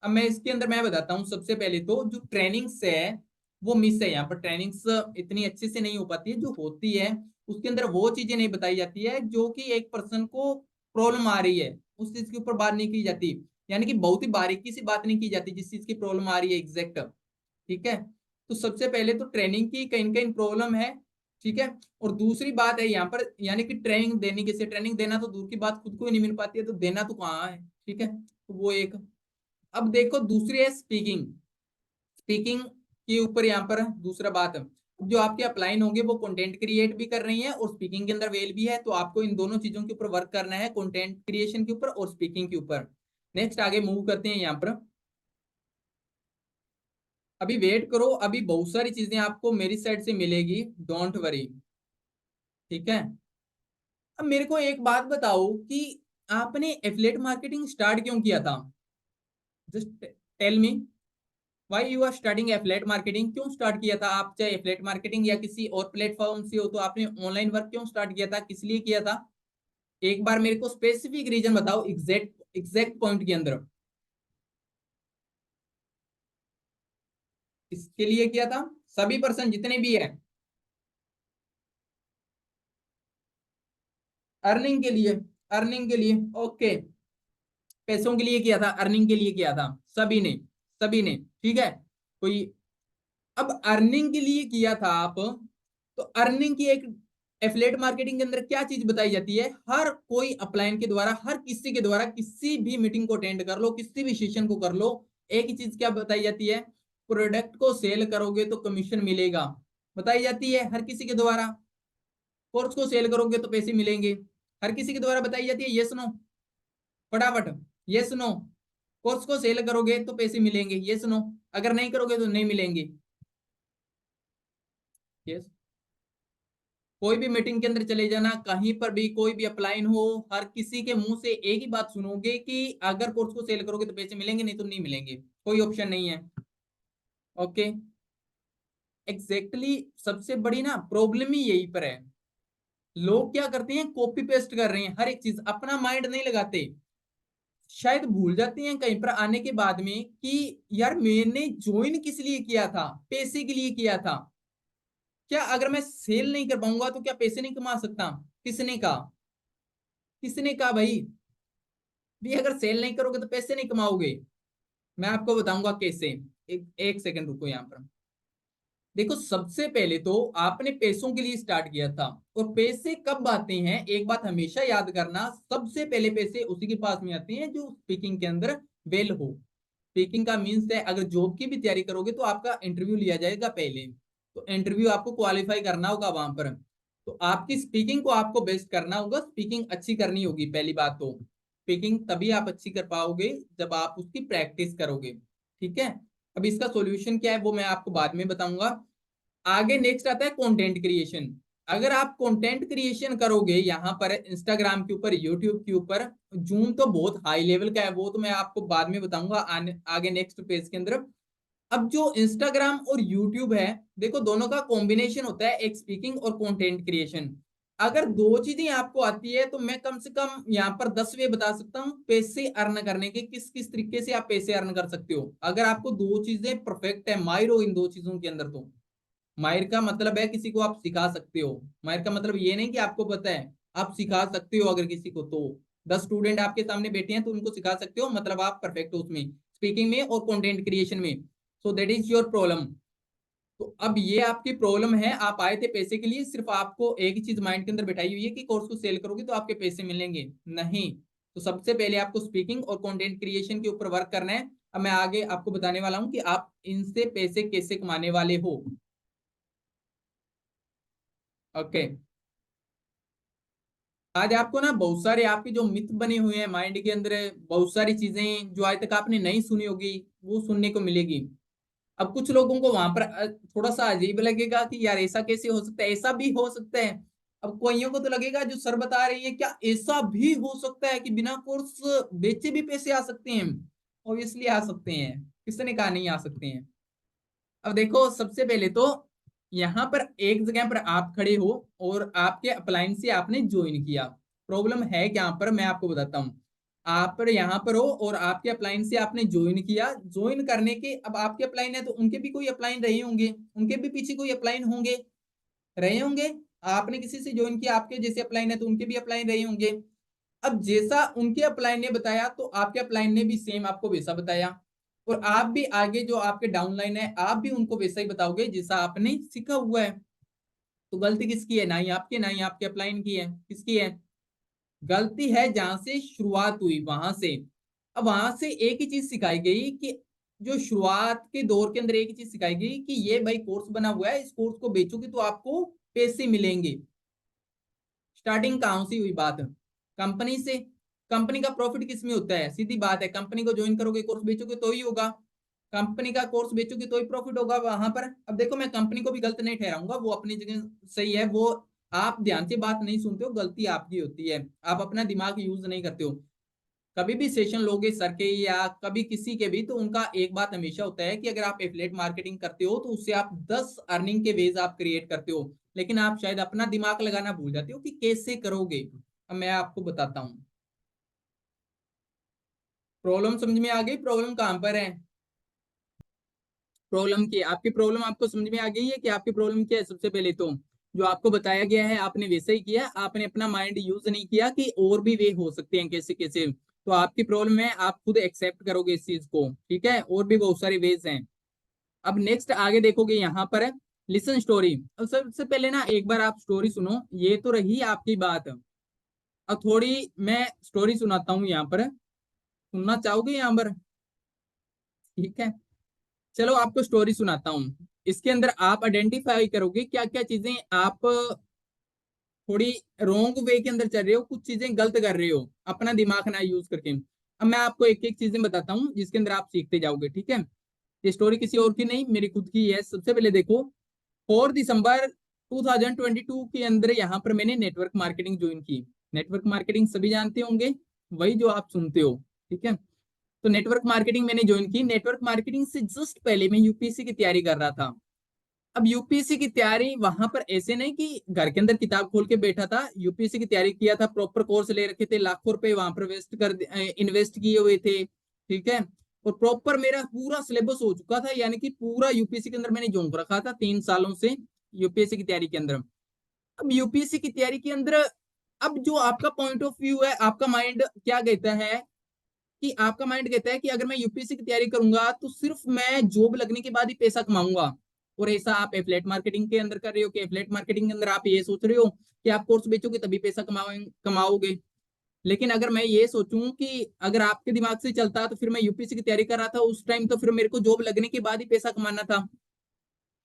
अब मैं इसके अंदर मैं बताता हूँ, सबसे पहले तो जो ट्रेनिंग्स है वो मिस है। यहाँ पर ट्रेनिंग्स इतनी अच्छे से नहीं हो पाती है, जो होती है उसके अंदर वो चीजें नहीं बताई जाती है जो कि एक पर्सन को प्रॉब्लम आ रही है, उस चीज के ऊपर बात नहीं की जाती। यानी कि बहुत ही बारीकी से बात नहीं की जाती जिस चीज की प्रॉब्लम आ रही है एग्जैक्ट, ठीक है। तो सबसे पहले तो ट्रेनिंग की कहीं कहीं प्रॉब्लम है, ठीक है। और दूसरी बात है यहाँ पर, यानी कि ट्रेनिंग देने के से, ट्रेनिंग देना तो दूर की बात, खुद को ही नहीं मिल पाती है तो देना तो कहाँ है, ठीक है। तो वो एक। अब देखो दूसरी है स्पीकिंग। स्पीकिंग के ऊपर यहाँ पर दूसरा बात, जो आपके अपलाइन होंगे वो कंटेंट क्रिएट भी कर रही हैं और स्पीकिंग के अंदर वेल भी है, तो आपको इन दोनों चीजों के ऊपर वर्क करना है, कंटेंट क्रिएशन के ऊपर और स्पीकिंग के ऊपर। नेक्स्ट आगे मूव करते हैं यहाँ पर। अभी वेट करो, अभी बहुत सारी चीजें आपको मेरी साइड से मिलेगी, डोंट वरी, ठीक है। अब मेरे को एक बात बताओ कि आपने एफिलिएट मार्केटिंग स्टार्ट क्यों किया था? Just tell me why you are starting affiliate marketing, क्यों स्टार्ट किया था आप? चाहे एफिलिएट मार्केटिंग या किसी और प्लेटफॉर्म से हो, तो आपने ऑनलाइन वर्क क्यों स्टार्ट किया था, किस लिए किया था? एक बार मेरे को स्पेसिफिक रीजन बताओ, एग्जैक्ट एग्जैक्ट पॉइंट के अंदर, इसके लिए किया था? सभी पर्सन जितने भी है, अर्निंग के लिए, अर्निंग के लिए, ओके। पैसों के लिए किया था, अर्निंग के लिए किया था, सभी ने, सभी ने, ठीक है। कोई, अब अर्निंग के लिए किया था आप, तो अर्निंग की एक एफिलिएट मार्केटिंग के अंदर क्या चीज बताई जाती है, हर कोई अपलाइन के द्वारा, हर किसी के द्वारा किसी भी मीटिंग को अटेंड कर लो, किसी भी सेशन को कर लो, एक ही चीज क्या बताई जाती है, प्रोडक्ट को सेल करोगे तो कमीशन मिलेगा, बताई जाती है हर किसी के द्वारा। कोर्स को सेल करोगे तो पैसे मिलेंगे, हर किसी के द्वारा बताई जाती है, यस नो, फटाफट, यस नो। कोर्स को सेल करोगे तो पैसे मिलेंगे, यस नो, अगर नहीं करोगे तो नहीं मिलेंगे, यस। कोई भी मीटिंग के अंदर चले जाना, कहीं पर भी कोई भी अपलाइन हो, हर किसी के मुंह से एक ही बात सुनोगे कि अगर कोर्स को सेल करोगे तो पैसे मिलेंगे, नहीं तो नहीं मिलेंगे, कोई ऑप्शन नहीं है, ओके। एग्जैक्टली सबसे बड़ी ना प्रॉब्लम ही यही पर है। लोग क्या करते हैं, कॉपी पेस्ट कर रहे हैं हर एक चीज, अपना माइंड नहीं लगाते। शायद भूल जाते हैं कहीं पर आने के बाद में कि यार मैंने ज्वाइन किस लिए किया था, पैसे के लिए किया था। क्या अगर मैं सेल नहीं कर पाऊंगा तो क्या पैसे नहीं कमा सकता? किसने कहा, किसने कहा भाई? भी अगर सेल नहीं करोगे तो पैसे नहीं कमाओगे। मैं आपको बताऊंगा कैसे। एक सेकंड रुको यहाँ पर। देखो सबसे पहले तो आपने पैसों के लिए स्टार्ट किया था, और पैसे कब आते हैं, एक बात हमेशा याद करना, सबसे पहले पैसे उसी के पास में आते हैं जो स्पीकिंग के अंदर वेल हो। स्पीकिंग का मीन्स है, अगर जॉब की भी तैयारी करोगे तो आपका इंटरव्यू लिया जाएगा पहले, तो इंटरव्यू आपको क्वालिफाई करना होगा वहां पर। तो आपकी स्पीकिंग को आपको बेस्ट करना होगा, स्पीकिंग अच्छी करनी होगी पहली बात तो। स्पीकिंग तभी आप अच्छी कर पाओगे जब आप उसकी प्रैक्टिस करोगे, ठीक है। अब इसका सॉल्यूशन क्या है वो मैं आपको बाद में बताऊंगा। आगे नेक्स्ट आता है कंटेंट क्रिएशन। अगर आप कंटेंट क्रिएशन करोगे यहाँ पर इंस्टाग्राम के ऊपर, यूट्यूब के ऊपर, जूम तो बहुत हाई लेवल का है, वो तो मैं आपको बाद में बताऊंगा आगे नेक्स्ट पेज के अंदर। अब जो इंस्टाग्राम और यूट्यूब है, देखो दोनों का कॉम्बिनेशन होता है, एक स्पीकिंग और कंटेंट क्रिएशन। अगर दो चीजें आपको आती है तो मैं कम से कम यहाँ पर 10 वे बता सकता हूँ पैसे अर्न करने के, किस किस तरीके से आप पैसे अर्न कर सकते हो, अगर आपको दो चीजें परफेक्ट है, माहिर हो इन दो चीजों के अंदर तो। माहिर का मतलब है किसी को आप सिखा सकते हो, माहिर का मतलब ये नहीं कि आपको पता है, आप सिखा सकते हो अगर किसी को तो। 10 स्टूडेंट आपके सामने बैठे हैं तो उनको सिखा सकते हो, मतलब आप परफेक्ट हो उसमें, स्पीकिंग में और कंटेंट क्रिएशन में। So that is your problem. तो अब ये आपकी प्रॉब्लम है, आप आए थे पैसे के लिए, सिर्फ आपको एक ही चीज माइंड के अंदर बैठाई हुई है कि कोर्स को सेल करोगे तो आपके पैसे मिलेंगे। नहीं, तो सबसे पहले आपको स्पीकिंग और कंटेंट क्रिएशन के ऊपर वर्क करना है। अब मैं आगे आपको बताने वाला हूं कि आप इनसे पैसे कैसे कमाने वाले हो। ओके, आज आपको ना बहुत सारे आपके जो मिथ बने हुए हैं माइंड के अंदर, बहुत सारी चीजें जो आज तक आपने नहीं सुनी होगी वो सुनने को मिलेगी। अब कुछ लोगों को वहां पर थोड़ा सा अजीब लगेगा कि यार ऐसा कैसे हो सकता है, ऐसा भी हो सकता है। अब कोइयों को तो लगेगा जो सर बता रही है, क्या ऐसा भी हो सकता है कि बिना कोर्स बेचे भी पैसे आ सकते हैं? ऑब्वियसली आ सकते हैं, किसने कहा नहीं आ सकते हैं। अब देखो, सबसे पहले तो यहाँ पर एक जगह पर आप खड़े हो और आपके अपलाइन से आपने ज्वाइन किया। प्रॉब्लम है क्या पर, मैं आपको बताता हूँ। आप पर यहाँ पर हो और आपके अपलाइन से आपने ज्वाइन किया। ज्वाइन करने के, अब आपके अपलाइन है तो उनके भी कोई अपलाइन रहे होंगे, उनके भी पीछे कोई अपलाइन होंगे, रहे होंगे। आपने किसी से ज्वाइन किया, आपके जैसे अपलाइन है तो उनके भी अपलाइन रहे होंगे। अब जैसा उनके अपलाइन ने बताया तो आपके अपलाइन ने भी सेम आपको वैसा बताया, और आप भी आगे जो आपके डाउनलाइन है आप भी उनको वैसा ही बताओगे जैसा आपने सीखा हुआ है। तो गलती किसकी है? ना ही आपकी ना ही आपके अपलाइन की है, किसकी है? गलती है जहां से शुरुआत हुई वहां से। अब वहां से एक ही चीज सिखाई गई कि जो शुरुआत के दौर के अंदर एक ही चीज सिखाई गई कि ये भाई कोर्स बना हुआ है, इस कोर्स को बेचोगे तो आपको पैसे मिलेंगे। स्टार्टिंग कहां से हुई बात? कंपनी से। कंपनी का प्रॉफिट किस में होता है? सीधी बात है, कंपनी को ज्वाइन करोगे, कोर्स बेचोगे तो ही होगा। कंपनी का कोर्स बेचोगे तो ही प्रॉफिट होगा वहां पर। अब देखो, मैं कंपनी को भी गलत नहीं ठहराऊंगा, वो अपनी जगह सही है। वो आप ध्यान से बात नहीं सुनते हो, गलती आपकी होती है, आप अपना दिमाग यूज नहीं करते हो। कभी भी सेशन लोगे सर के या कभी किसी के भी, तो उनका एक बात हमेशा होता है कि अगर आप एफिलिएट मार्केटिंग करते हो तो उससे आप 10 अर्निंग के वेज आप क्रिएट करते हो, लेकिन आप शायद अपना दिमाग लगाना भूल जाते हो कि कैसे करोगे। अब मैं आपको बताता हूँ। प्रॉब्लम समझ में आ गई? प्रॉब्लम कहां पर है? प्रॉब्लम की आपकी प्रॉब्लम आपको समझ में आ गई है कि आपकी प्रॉब्लम क्या है? सबसे पहले तो जो आपको बताया गया है आपने वैसे ही किया, आपने अपना माइंड यूज नहीं किया कि और भी वे हो सकते हैं कैसे कैसे। तो आपकी प्रॉब्लम है, आप खुद एक्सेप्ट करोगे इस चीज को, ठीक है? और भी बहुत सारे वेज हैं। अब नेक्स्ट आगे देखोगे यहाँ पर है लिसन स्टोरी। अब सबसे पहले ना एक बार आप स्टोरी सुनो, ये तो रही आपकी बात। अब थोड़ी मैं स्टोरी सुनाता हूँ यहाँ पर, सुनना चाहोगे यहाँ पर? ठीक है, चलो आपको स्टोरी सुनाता हूँ। इसके अंदर आप आइडेंटिफाई करोगे क्या क्या चीजें आप थोड़ी रॉन्ग वे के अंदर चल रहे हो, कुछ चीजें गलत कर रहे हो अपना दिमाग ना यूज करके। अब मैं आपको एक एक चीजें बताता हूँ जिसके अंदर आप सीखते जाओगे, ठीक है? ये स्टोरी किसी और की नहीं, मेरी खुद की है। सबसे पहले देखो, 4 दिसंबर 2022 के अंदर यहाँ पर मैंने नेटवर्क मार्केटिंग ज्वाइन की। नेटवर्क मार्केटिंग सभी जानते होंगे, वही जो आप सुनते हो, ठीक है? तो नेटवर्क मार्केटिंग मैंने ज्वाइन की। नेटवर्क मार्केटिंग से जस्ट पहले मैं यूपीएससी की तैयारी कर रहा था। अब यूपीएससी की तैयारी वहां पर ऐसे नहीं कि घर के अंदर किताब खोल के बैठा था, यूपीएससी की तैयारी किया था, प्रॉपर कोर्स ले रखे थे, लाखों रुपए वहां पर इन्वेस्ट किए हुए थे, ठीक है? और प्रॉपर मेरा पूरा सिलेबस हो चुका था, यानी कि पूरा यूपीएससी के अंदर मैंने झोंक रखा था 3 सालों से यूपीएससी की तैयारी के अंदर। अब यूपीएससी की तैयारी के अंदर अब जो आपका पॉइंट ऑफ व्यू है, आपका माइंड क्या कहता है कि आपका माइंड कहता है कि अगर मैं यूपीएससी की तैयारी करूंगा तो सिर्फ मैं जॉब लगने के बाद ही पैसा कमाऊंगा। और ऐसा आप एफिलिएट मार्केटिंग के अंदर कर रहे हो कि एफिलिएट मार्केटिंग के अंदर आप ये सोच रहे हो कि आप कोर्स बेचोगे तभी पैसा कमाओगे। लेकिन अगर मैं ये सोचूं कि अगर आपके दिमाग से चलता तो फिर मैं यूपीएससी की तैयारी कर रहा था उस टाइम, तो फिर मेरे को जॉब लगने के बाद ही पैसा कमाना था।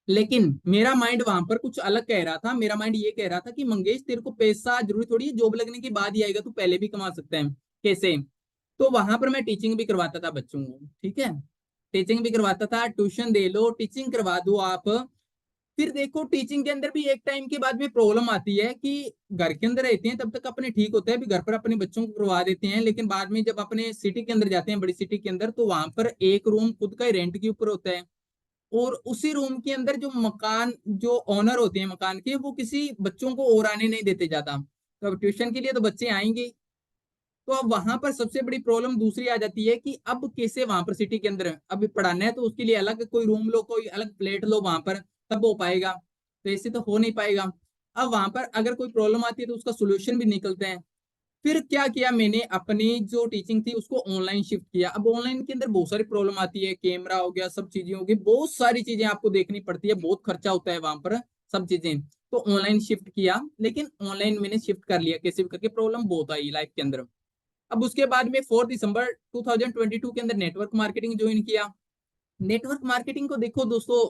लेकिन मेरा माइंड वहां पर कुछ अलग कह रहा था। मेरा माइंड ये कह रहा था कि मंगेश, तेरे को पैसा जरूरी थोड़ी है जॉब लगने के बाद ही आएगा, तू पहले भी कमा सकता है। कैसे? तो वहां पर मैं टीचिंग भी करवाता था बच्चों को, ठीक है? टीचिंग भी करवाता था, ट्यूशन दे लो, टीचिंग करवा दो आप। फिर देखो, टीचिंग के अंदर भी एक टाइम के बाद में प्रॉब्लम आती है कि घर के अंदर रहते हैं तब तक अपने ठीक होते हैं, भी घर पर अपने बच्चों को करवा देते हैं, लेकिन बाद में जब अपने सिटी के अंदर जाते हैं, बड़ी सिटी के अंदर, तो वहां पर एक रूम खुद का ही रेंट के ऊपर होता है। और उसी रूम के अंदर जो मकान जो ओनर होते हैं मकान के, वो किसी बच्चों को और आने नहीं देते ज्यादा। तो अब ट्यूशन के लिए तो बच्चे आएंगे। तो अब वहां पर सबसे बड़ी प्रॉब्लम दूसरी आ जाती है कि अब कैसे वहां पर सिटी के अंदर अब पढ़ाना है, तो उसके लिए अलग कोई रूम लो, कोई अलग प्लेट लो वहां पर, तब हो पाएगा। तो ऐसे तो हो नहीं पाएगा। अब वहां पर अगर कोई प्रॉब्लम आती है तो उसका सोल्यूशन भी निकलते हैं। फिर क्या किया मैंने, अपनी जो टीचिंग थी उसको ऑनलाइन शिफ्ट किया। अब ऑनलाइन के अंदर बहुत सारी प्रॉब्लम आती है, कैमरा हो गया, सब चीजें हो गई, बहुत सारी चीजें आपको देखनी पड़ती है, बहुत खर्चा होता है वहां पर, सब चीजें। तो ऑनलाइन शिफ्ट किया, लेकिन ऑनलाइन मैंने शिफ्ट कर लिया कैसे भी करके, प्रॉब्लम बहुत आई लाइफ के अंदर। अब उसके बाद में 4 दिसंबर 2022 के अंदर नेटवर्क मार्केटिंग ज्वाइन किया। नेटवर्क मार्केटिंग को देखो दोस्तों,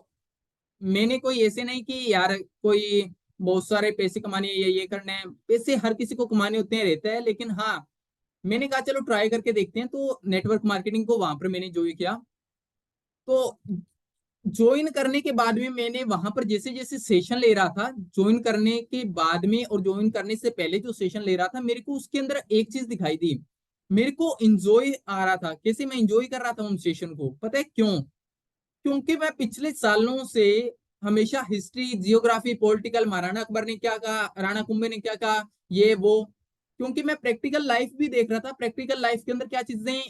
मैंने कोई ऐसे नहीं कि यार कोई बहुत सारे पैसे कमाने हैं, ये करना है, पैसे हर किसी को कमाने होते हैं, रहता है, लेकिन हाँ मैंने कहा चलो ट्राई करके देखते हैं, तो नेटवर्क मार्केटिंग को वहां पर मैंने ज्वाइन किया। तो ज्वाइन करने के बाद में मैंने वहां पर जैसे जैसे सेशन ले रहा था, ज्वाइन करने के बाद में और ज्वाइन करने से पहले जो सेशन ले रहा था, मेरे को उसके अंदर एक चीज दिखाई दी, मेरे को इंजॉय आ रहा था। कैसे मैं इंजॉय कर रहा था उन सेशन को, पता है क्यों? क्योंकि मैं पिछले सालों से हमेशा history, geography, political, Maharana Akbar ने क्या कहा, राणा कुंभे ने क्या कहा, ये वो, क्योंकि मैं प्रैक्टिकल लाइफ भी देख रहा था, प्रैक्टिकल लाइफ के अंदर क्या चीजें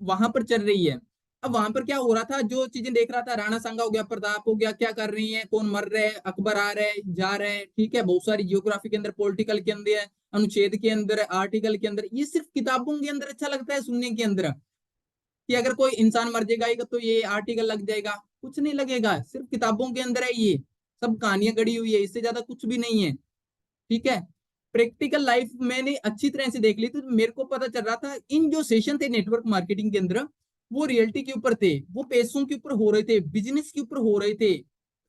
वहां पर चल रही है। अब वहां पर क्या हो रहा था, जो चीजें देख रहा था, राणा सांगा हो गया, प्रताप हो गया, क्या कर रही है, कौन मर रहे हैं, अकबर आ रहे हैं, जा रहे हैं, ठीक है, बहुत सारी जियोग्राफी के अंदर, पॉलिटिकल के अंदर, अनुच्छेद के अंदर, आर्टिकल के अंदर, ये सिर्फ किताबों के अंदर अच्छा लगता है सुनने के अंदर, कि अगर कोई इंसान मर जाएगा तो ये आर्टिकल लग जाएगा, कुछ नहीं लगेगा, सिर्फ किताबों के अंदर है ये, सब कहानियां गढ़ी हुई है, इससे ज्यादा कुछ भी नहीं है, ठीक है। प्रैक्टिकल लाइफ मैंने अच्छी तरह से देख ली, तो मेरे को पता चल रहा था इन जो सेशन थे नेटवर्क मार्केटिंग के अंदर, वो रियलिटी के ऊपर थे, वो पैसों के ऊपर हो रहे थे, बिजनेस के ऊपर हो रहे थे।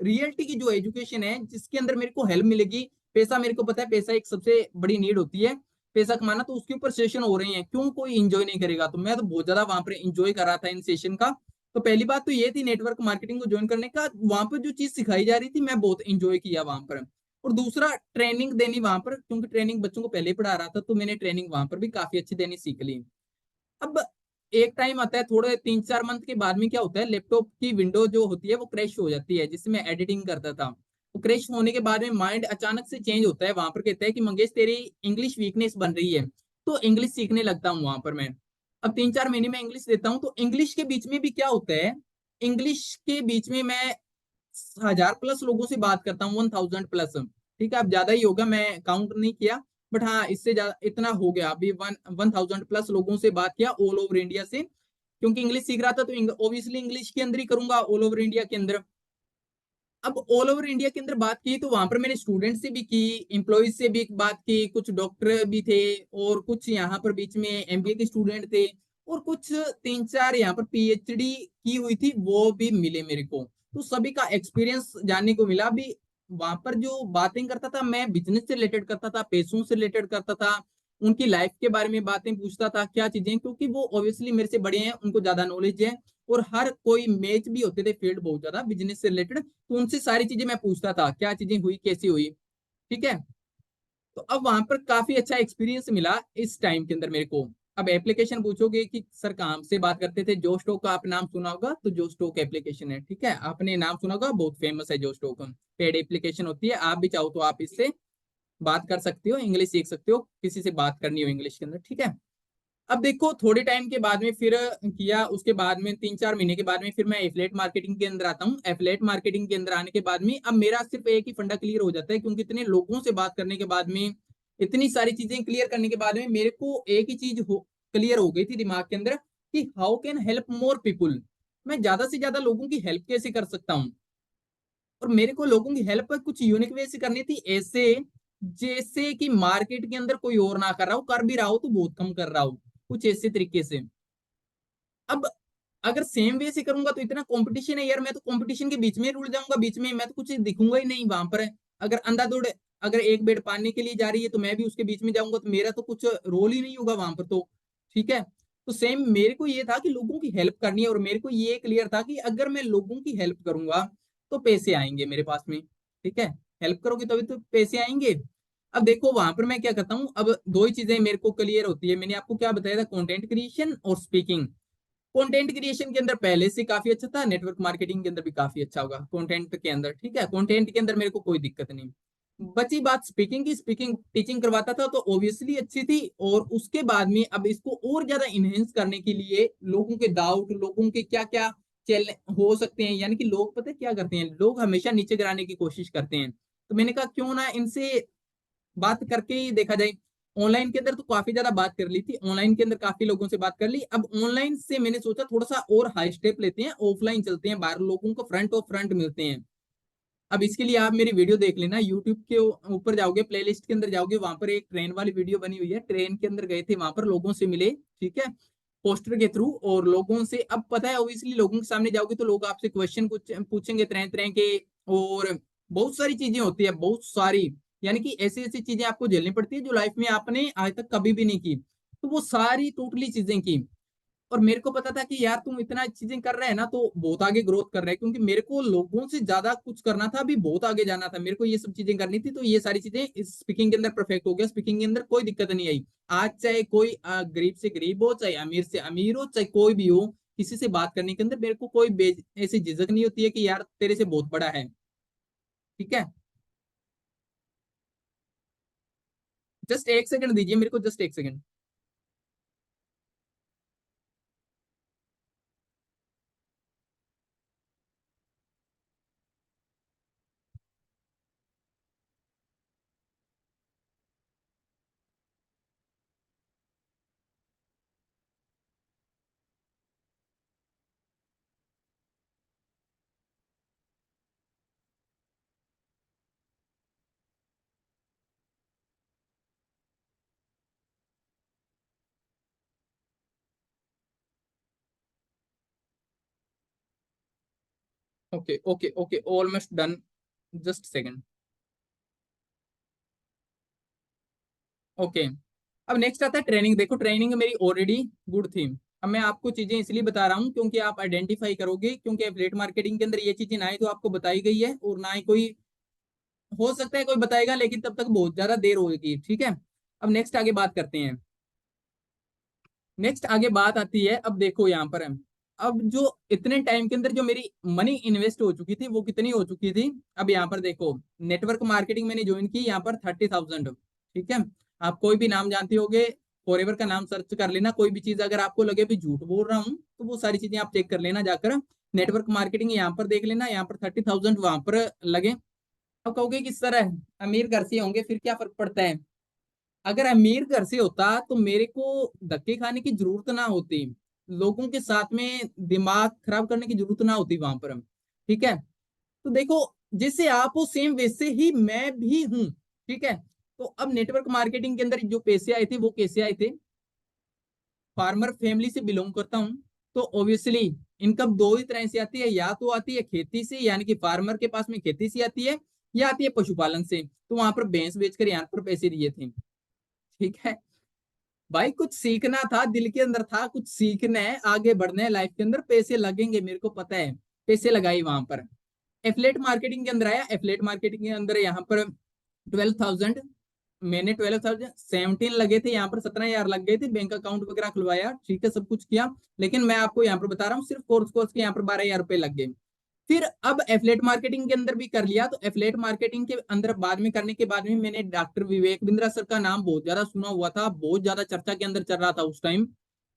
रियलिटी की जो एजुकेशन है जिसके अंदर मेरे को हेल्प मिलेगी, पैसा, मेरे को पता है पैसा एक सबसे बड़ी नीड होती है, पैसा कमाना, तो उसके ऊपर सेशन हो रहे हैं, क्यों कोई इंजॉय नहीं करेगा? तो मैं तो बहुत ज्यादा वहां पर इंजॉय कर रहा था इन सेशन का। तो पहली बात तो ये थी नेटवर्क मार्केटिंग को ज्वाइन करने का, वहां पर जो चीज सिखाई जा रही थी मैं बहुत इंजॉय किया वहां पर। और दूसरा, ट्रेनिंग देनी वहां पर, क्योंकि ट्रेनिंग बच्चों को पहले ही पढ़ा रहा था, तो मैंने ट्रेनिंग वहां पर भी काफी अच्छी देनी सीख ली। अब एक टाइम आता है, थोड़े 3-4 मंथ के बाद में क्या होता है, लैपटॉप की विंडो जो होती है वो क्रैश हो जाती है, जिससे मैं एडिटिंग करता था। वो क्रैश होने के बाद में माइंड अचानक से चेंज होता है, वहां पर कहता है कि मंगेश तेरी इंग्लिश वीकनेस बन रही है, तो इंग्लिश सीखने लगता हूँ वहां पर मैं। अब 3-4 महीने में इंग्लिश देता हूँ, तो इंग्लिश के बीच में भी क्या होता है, इंग्लिश के बीच में मैं 1000+ लोगों से बात करता हूँ, 1000+। ठीक है, अब ज्यादा ही होगा, मैं काउंट नहीं किया, बट हाँ इससे ज्यादा इतना हो गया, अभी 1000+ लोगों से बात किया ऑल ओवर इंडिया से, क्योंकि इंग्लिश सीख रहा था तो ऑब्वियसली इंग्लिश के अंदर ही करूंगा ऑल ओवर इंडिया के अंदर। अब ऑल ओवर इंडिया के अंदर बात की, तो वहां पर मैंने स्टूडेंट से भी की, एम्प्लॉयज से भी बात की, कुछ डॉक्टर भी थे, और कुछ यहाँ पर बीच में एमबीए के स्टूडेंट थे, और कुछ 3-4 यहाँ पर पीएचडी की हुई थी वो भी मिले मेरे को। तो सभी का एक्सपीरियंस जानने को मिला भी। वहां पर जो बातें करता था मैं, बिजनेस से रिलेटेड करता था, पैसों से रिलेटेड करता था, उनकी लाइफ के बारे में बातें पूछता था, क्या चीजें, क्योंकि वो ऑब्वियसली मेरे से बड़े हैं, उनको ज्यादा नॉलेज है, और हर कोई मैच भी होते थे फील्ड बहुत ज्यादा बिजनेस से रिलेटेड, तो उनसे सारी चीजें मैं पूछता था, क्या चीजें हुई, कैसी हुई, ठीक है। तो अब वहां पर काफी अच्छा एक्सपीरियंस मिला इस टाइम के अंदर मेरे को। अब एप्लीकेशन पूछोगे कि सर कहाँ से बात करते थे, जो स्टॉक का आप नाम सुना होगा, तो जो स्टॉक एप्लीकेशन है, ठीक है, आपने नाम सुना होगा, बहुत फेमस है जो स्टॉक, पेड एप्लीकेशन होती है, आप भी चाहो तो आप इससे बात कर सकते हो, इंग्लिश सीख सकते हो, किसी से बात करनी हो इंग्लिश के अंदर, ठीक है। अब देखो थोड़े टाइम के बाद में फिर किया, उसके बाद में 3-4 महीने के बाद में फिर मैं एफिलेट मार्केटिंग के अंदर आता हूँ। एफिलेट मार्केटिंग के अंदर आने के बाद में अब मेरा सिर्फ एक ही फंडा क्लियर हो जाता है, क्योंकि इतने लोगों से बात करने के बाद में, इतनी सारी चीजें क्लियर करने के बाद में मेरे को एक ही चीज क्लियर हो गई थी दिमाग के अंदर, कि how can help more people, मैं ज्यादा से ज्यादा लोगों की हेल्प कैसे कर सकता हूँ। और मेरे को लोगों की हेल्प कुछ यूनिक वे से करनी थी, ऐसे जैसे कि मार्केट के अंदर कोई और ना कर रहा हो, कर भी रहा हो तो बहुत कम कर रहा हो, कुछ ऐसे तरीके से। अब अगर सेम वे से करूंगा तो इतना कंपटीशन है यार, मैं तो कंपटीशन के बीच में रुल जाऊंगा, बीच में मैं तो कुछ दिखूंगा ही नहीं वहां पर। अगर अंधाधुंध, अगर एक बेड पाने के लिए जा रही है तो मैं भी उसके बीच में जाऊंगा, तो मेरा तो कुछ रोल ही नहीं होगा वहां पर, तो ठीक है। तो सेम मेरे को ये था कि लोगों की हेल्प करनी है, और मेरे को ये क्लियर था कि अगर मैं लोगों की हेल्प करूंगा तो पैसे आएंगे मेरे पास में, ठीक है, हेल्प करोगे तभी तो पैसे आएंगे। अब देखो वहां पर मैं क्या करता हूँ, अब दो ही चीजें मेरे को क्लियर होती है, मैंने आपको क्या बताया था, कंटेंट क्रिएशन और स्पीकिंग। कंटेंट क्रिएशन के अंदर पहले से काफी अच्छा था, नेटवर्क मार्केटिंग के अंदर भी काफी अच्छा होगा कंटेंट के अंदर, ठीक है, कंटेंट के अंदर मेरे को कोई दिक्कत नहीं। बची बात स्पीकिंग की, स्पीकिंग टीचिंग करवाता था तो ऑब्वियसली अच्छी थी, और उसके बाद में अब इसको और ज्यादा इनहेंस करने के लिए लोगों के डाउट, लोगों के क्या क्या चैल हो सकते हैं, यानी कि लोग पता है क्या करते हैं, लोग हमेशा नीचे गिराने की कोशिश करते हैं, तो मैंने कहा क्यों ना इनसे बात करके ही देखा जाए। ऑनलाइन के अंदर तो काफी ज्यादा बात कर ली थी, ऑनलाइन के अंदर काफी लोगों से बात कर ली। अब ऑनलाइन से मैंने सोचा थोड़ा सा और हाई स्टेप लेते हैं, ऑफलाइन चलते हैं, बाहर लोगों को फ्रंट और फ्रंट मिलते हैं। अब इसके लिए आप मेरी वीडियो देख लेना, यूट्यूब के ऊपर जाओगे, प्लेलिस्ट के अंदर जाओगे, वहां पर एक ट्रेन वाली वीडियो बनी हुई है, ट्रेन के अंदर गए थे, वहां पर लोगों से मिले, ठीक है, पोस्टर के थ्रू। और लोगों से अब पता है, ऑब्वियसली लोगों के सामने जाओगे तो लोग आपसे क्वेश्चन कुछ पूछेंगे तरह तरह के, और बहुत सारी चीजें होती है, बहुत सारी, यानी कि ऐसी ऐसी चीजें आपको झेलनी पड़ती है जो लाइफ में आपने आज तक कभी भी नहीं की। तो वो सारी टोटली चीजें की। और मेरे को पता था कि यार तुम इतना चीजें कर रहे हैं ना, तो बहुत आगे ग्रोथ कर रहे हैं, क्योंकि मेरे को लोगों से ज्यादा कुछ करना था, अभी बहुत आगे जाना था, मेरे को ये सब चीजें करनी थी। तो ये सारी चीजें स्पीकिंग के अंदर परफेक्ट हो गया, स्पीकिंग के अंदर कोई दिक्कत नहीं आई। आज चाहे कोई गरीब से गरीब हो, चाहे अमीर से अमीर हो, चाहे कोई भी हो, किसी से बात करने के अंदर मेरे को कोई ऐसी झिझक नहीं होती है कि यार तेरे से बहुत बड़ा है। ठीक है, जस्ट एक सेकंड दीजिए मेरे को, जस्ट एक second. Okay okay okay, almost done, just second. Okay, अब नेक्स्ट आता है ट्रेनिंग। देखो ट्रेनिंग मेरी ऑलरेडी गुड थी। अब मैं आपको चीजें इसलिए बता रहा हूँ क्योंकि आप आइडेंटिफाई करोगे, क्योंकि एफिलिएट मार्केटिंग के अंदर ये चीजें ना ही तो आपको बताई गई है, और ना ही कोई, हो सकता है कोई बताएगा लेकिन तब तक बहुत ज्यादा देर होगी। ठीक है, अब नेक्स्ट आगे बात करते हैं। नेक्स्ट आगे बात आती है, अब देखो यहाँ पर अब जो इतने टाइम के अंदर जो मेरी मनी इन्वेस्ट हो चुकी थी वो कितनी हो चुकी थी। अब यहाँ पर देखो, नेटवर्क मार्केटिंग मैंने ज्वाइन की यहाँ पर 30,000। ठीक है, आप कोई भी नाम जानते होगे, फॉरएवर का नाम सर्च कर लेना, कोई भी चीज अगर आपको लगे भी झूठ बोल रहा हूँ तो वो सारी चीजें आप चेक कर लेना जाकर। नेटवर्क मार्केटिंग यहाँ पर देख लेना, यहाँ पर 30,000 वहां पर लगे। अब कहोगे कि सर अमीर घर से होंगे फिर क्या फर्क पड़ता है। अगर अमीर घर से होता तो मेरे को धक्के खाने की जरूरत ना होती, लोगों के साथ में दिमाग खराब करने की जरूरत ना होती वहां पर। ठीक है, तो देखो, जैसे आप हो सेम वैसे ही मैं भी हूं। ठीक है, तो अब नेटवर्क मार्केटिंग के अंदर जो पैसे आए थे वो कैसे आए थे, फार्मर फैमिली से बिलोंग करता हूं, तो ऑब्वियसली इनकम दो ही तरह से आती है, या तो आती है खेती से, यानी कि फार्मर के पास में खेती से आती है, या आती है पशुपालन से। तो वहां पर भैंस बेचकर यहाँ पर पैसे दिए थे। ठीक है भाई, कुछ सीखना था, दिल के अंदर था कुछ सीखना है, आगे बढ़ना है लाइफ के अंदर, पैसे लगेंगे मेरे को पता है, पैसे लगाई वहां पर। एफलेट मार्केटिंग के अंदर आया, एफलेट मार्केटिंग के अंदर यहाँ पर 12,000, मैंने 12,000 17 लगे थे, यहाँ पर 17,000 लग गए थे, बैंक अकाउंट वगैरह खुलवाया, ठीक है, सब कुछ किया। लेकिन मैं आपको यहाँ पर बता रहा हूँ, सिर्फ कोर्स कोर्स के यहाँ पर 12,000 रुपए लग गए। फिर अब एफलेट मार्केटिंग के अंदर भी कर लिया, तो एफलेट मार्केटिंग के अंदर बाद में करने के बाद में मैंने डॉक्टर विवेक बिंद्रा सर का नाम बहुत ज्यादा सुना हुआ था, बहुत ज्यादा चर्चा के अंदर चल रहा था उस टाइम।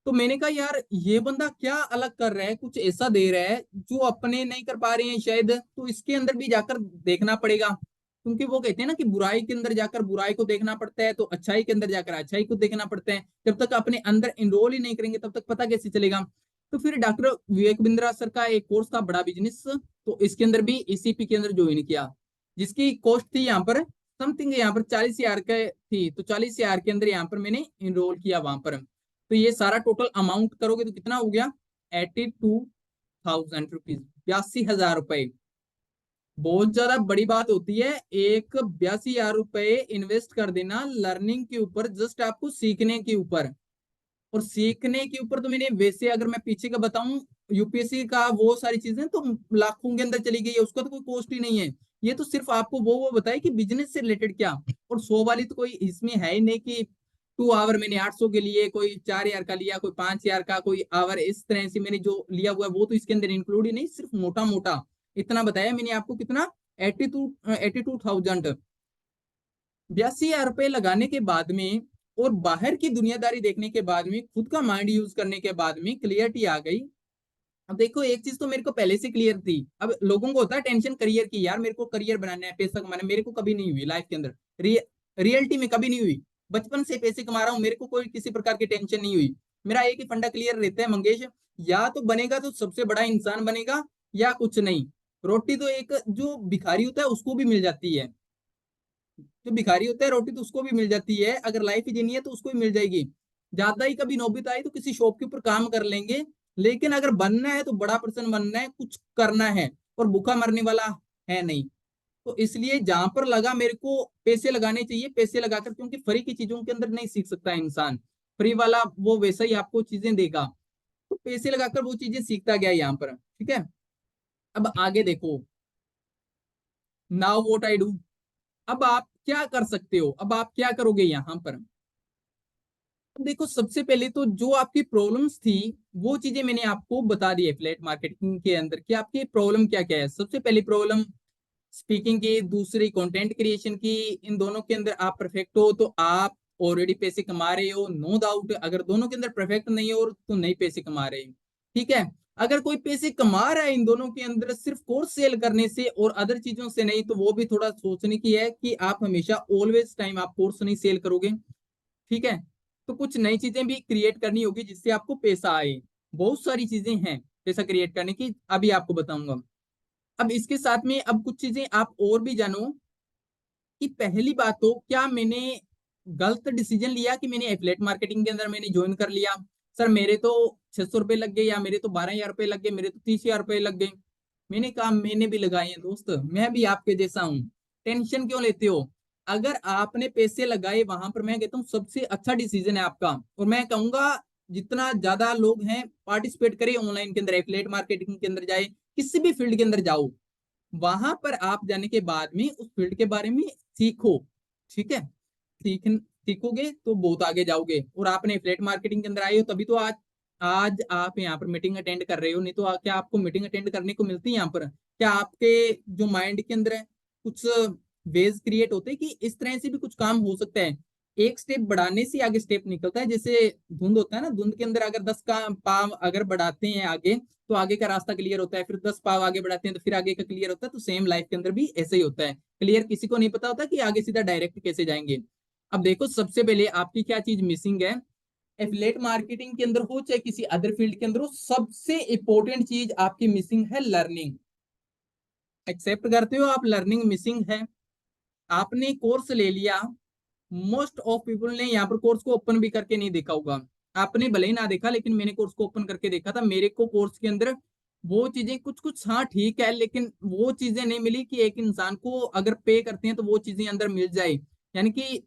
तो मैंने कहा यार ये बंदा क्या अलग कर रहा है, कुछ ऐसा दे रहा है जो अपने नहीं कर पा रहे हैं शायद, तो इसके अंदर भी जाकर देखना पड़ेगा। क्योंकि वो कहते हैं ना कि बुराई के अंदर जाकर बुराई को देखना पड़ता है, तो अच्छाई के अंदर जाकर अच्छाई को देखना पड़ता है। जब तक अपने अंदर इनरोल ही नहीं करेंगे तब तक पता कैसे चलेगा। तो फिर डॉक्टर विवेक बिंद्रा सर का एक कोर्स था बड़ा बिजनेस, तो इसके अंदर भी ईसीपी के अंदर ज्वाइन किया, जिसकी कॉस्ट थी यहाँ पर समथिंग, यहाँ पर 40,000 का थी, तो 40,000 के अंदर यहाँ पर मैंने इनरोल किया वहां पर। तो ये सारा टोटल अमाउंट करोगे तो कितना हो गया, 82,000 रुपीज, 82,000 रुपए। बहुत ज्यादा बड़ी बात होती है एक 82,000 रुपए इन्वेस्ट कर देना लर्निंग के ऊपर, जस्ट आपको सीखने के ऊपर। और सीखने के ऊपर तो मैंने वैसे अगर मैं पीछे का बताऊं, यूपीएससी का वो सारी चीजें तो लाखों के अंदर चली गई है, उसका तो कोई कॉस्ट ही नहीं है। ये तो सिर्फ आपको वो बताए कि बिजनेस से रिलेटेड क्या, और 100 वाली तो कोई इसमें है ही नहीं कि 2 आवर मैंने 800 के लिए, कोई 4,000 का लिया, कोई 5,000 का, कोई आवर, इस तरह से मैंने जो लिया हुआ है वो तो इसके अंदर इंक्लूड ही नहीं, सिर्फ मोटा मोटा इतना बताया मैंने आपको, कितना, 82,000। 82,000 रुपए लगाने के बाद में और बाहर की दुनियादारी देखने के बाद में, खुद का माइंड यूज करने के बाद में क्लियरिटी आ गई। अब देखो एक चीज तो मेरे को पहले से क्लियर थी, अब लोगों को होता है टेंशन करियर की, यार मेरे को करियर बनाना है, पैसा कमाना है, मेरे को कभी नहीं हुई लाइफ के अंदर, रियलिटी में कभी नहीं हुई। बचपन से पैसे कमा रहा हूँ, मेरे को कोई किसी प्रकार की टेंशन नहीं हुई। मेरा एक ही फंडा क्लियर रहता है मंगेश, या तो बनेगा तो सबसे बड़ा इंसान बनेगा, या कुछ नहीं। रोटी तो एक जो भिखारी होता है उसको भी मिल जाती है, जो भिखारी होता है रोटी तो उसको भी मिल जाती है, अगर लाइफ ही जीनी है तो उसको भी मिल जाएगी। ज्यादा ही कभी नौबत आई तो किसी शॉप के ऊपर काम कर लेंगे, लेकिन अगर बनना है तो बड़ा पर्सन बनना है, कुछ करना है, और भूखा मरने वाला है नहीं। तो इसलिए जहां पर लगा मेरे को पैसे लगाने चाहिए, पैसे लगाकर, क्योंकि फ्री की चीजों के अंदर नहीं सीख सकता इंसान। फ्री वाला वो वैसा ही आपको चीजें देगा, तो पैसे लगाकर वो चीजें सीखता गया यहाँ पर, ठीक है। अब आगे देखो, नाउ व्हाट आई डू। अब आप क्या कर सकते हो, अब आप क्या करोगे यहाँ पर। देखो सबसे पहले तो जो आपकी प्रॉब्लम्स थी वो चीजें मैंने आपको बता दी है एफिलिएट मार्केटिंग के अंदर कि आपकी प्रॉब्लम क्या क्या है। सबसे पहली प्रॉब्लम स्पीकिंग की, दूसरी कंटेंट क्रिएशन की। इन दोनों के अंदर आप परफेक्ट हो तो आप ऑलरेडी पैसे कमा रहे हो, नो डाउट। अगर दोनों के अंदर परफेक्ट नहीं हो तो नहीं पैसे कमा रहे, ठीक है। अगर कोई पैसे कमा रहा है इन दोनों के अंदर सिर्फ कोर्स सेल करने से और अदर चीजों से नहीं, तो वो भी थोड़ा सोचने की है कि आप हमेशा ऑलवेज टाइम आप कोर्स नहीं सेल करोगे, ठीक है। तो कुछ नई चीजें भी क्रिएट करनी होगी जिससे आपको पैसा आए। बहुत सारी चीजें हैं पैसा क्रिएट करने की, अभी आपको बताऊंगा। अब इसके साथ में अब कुछ चीजें आप और भी जानो कि पहली बात तो क्या मैंने गलत डिसीजन लिया कि मैंने एफिलिएट मार्केटिंग के अंदर मैंने ज्वाइन कर लिया। सर मेरे तो 600 रुपए लग गए, या मेरे तो 12,000 रुपए लग गए, मेरे तो 30,000 रुपए लग गए। मैंने कहा मैंने भी लगाए हैं दोस्त, मैं भी आपके जैसा हूँ, टेंशन क्यों लेते हो। अगर आपने पैसे लगाए वहां पर, मैं कहता हूँ सबसे अच्छा डिसीजन है आपका। और मैं कहूंगा जितना ज्यादा लोग हैं पार्टिसिपेट करें ऑनलाइन के अंदर, एफिलिएट मार्केटिंग के अंदर जाए, किसी भी फील्ड के अंदर जाओ, वहां पर आप जाने के बाद में उस फील्ड के बारे में सीखो, ठीक है। सीख सीखोगे तो बहुत आगे जाओगे। और आपने एफिलिएट मार्केटिंग के अंदर आए हो तभी तो आज आज आप यहाँ पर मीटिंग अटेंड कर रहे हो, नहीं तो क्या आपको मीटिंग अटेंड करने को मिलती है यहाँ पर। क्या आपके जो माइंड के अंदर है कुछ वेज क्रिएट होते हैं कि इस तरह से भी कुछ काम हो सकता है। एक स्टेप बढ़ाने से आगे स्टेप निकलता है, जैसे धुंध होता है ना, धुंध के अंदर अगर 10 का पाव अगर बढ़ाते हैं आगे तो आगे का रास्ता क्लियर होता है, फिर 10 पाव आगे बढ़ाते हैं तो फिर आगे का क्लियर होता है। तो सेम लाइफ के अंदर भी ऐसे ही होता है, क्लियर किसी को नहीं पता होता कि आगे सीधा डायरेक्ट कैसे जाएंगे। अब देखो सबसे पहले आपकी क्या चीज मिसिंग है एफिलिएट मार्केटिंग के अंदर हो चाहे किसी अदर फील्ड के अंदर हो, सबसे इंपॉर्टेंट चीज आपकी मिसिंग है लर्निंग। एक्सेप्ट करते हो आप लर्निंग मिसिंग है। आपने कोर्स ले लिया, मोस्ट ऑफ पीपल ने यहाँ पर कोर्स को ओपन भी करके नहीं देखा होगा। आपने भले ही ना देखा लेकिन मैंने कोर्स को ओपन करके देखा था। मेरे को कोर्स के अंदर वो चीजें कुछ कुछ हाँ ठीक है, लेकिन वो चीजें नहीं मिली कि एक इंसान को अगर पे करते हैं तो वो चीजें अंदर मिल जाए। यानी कि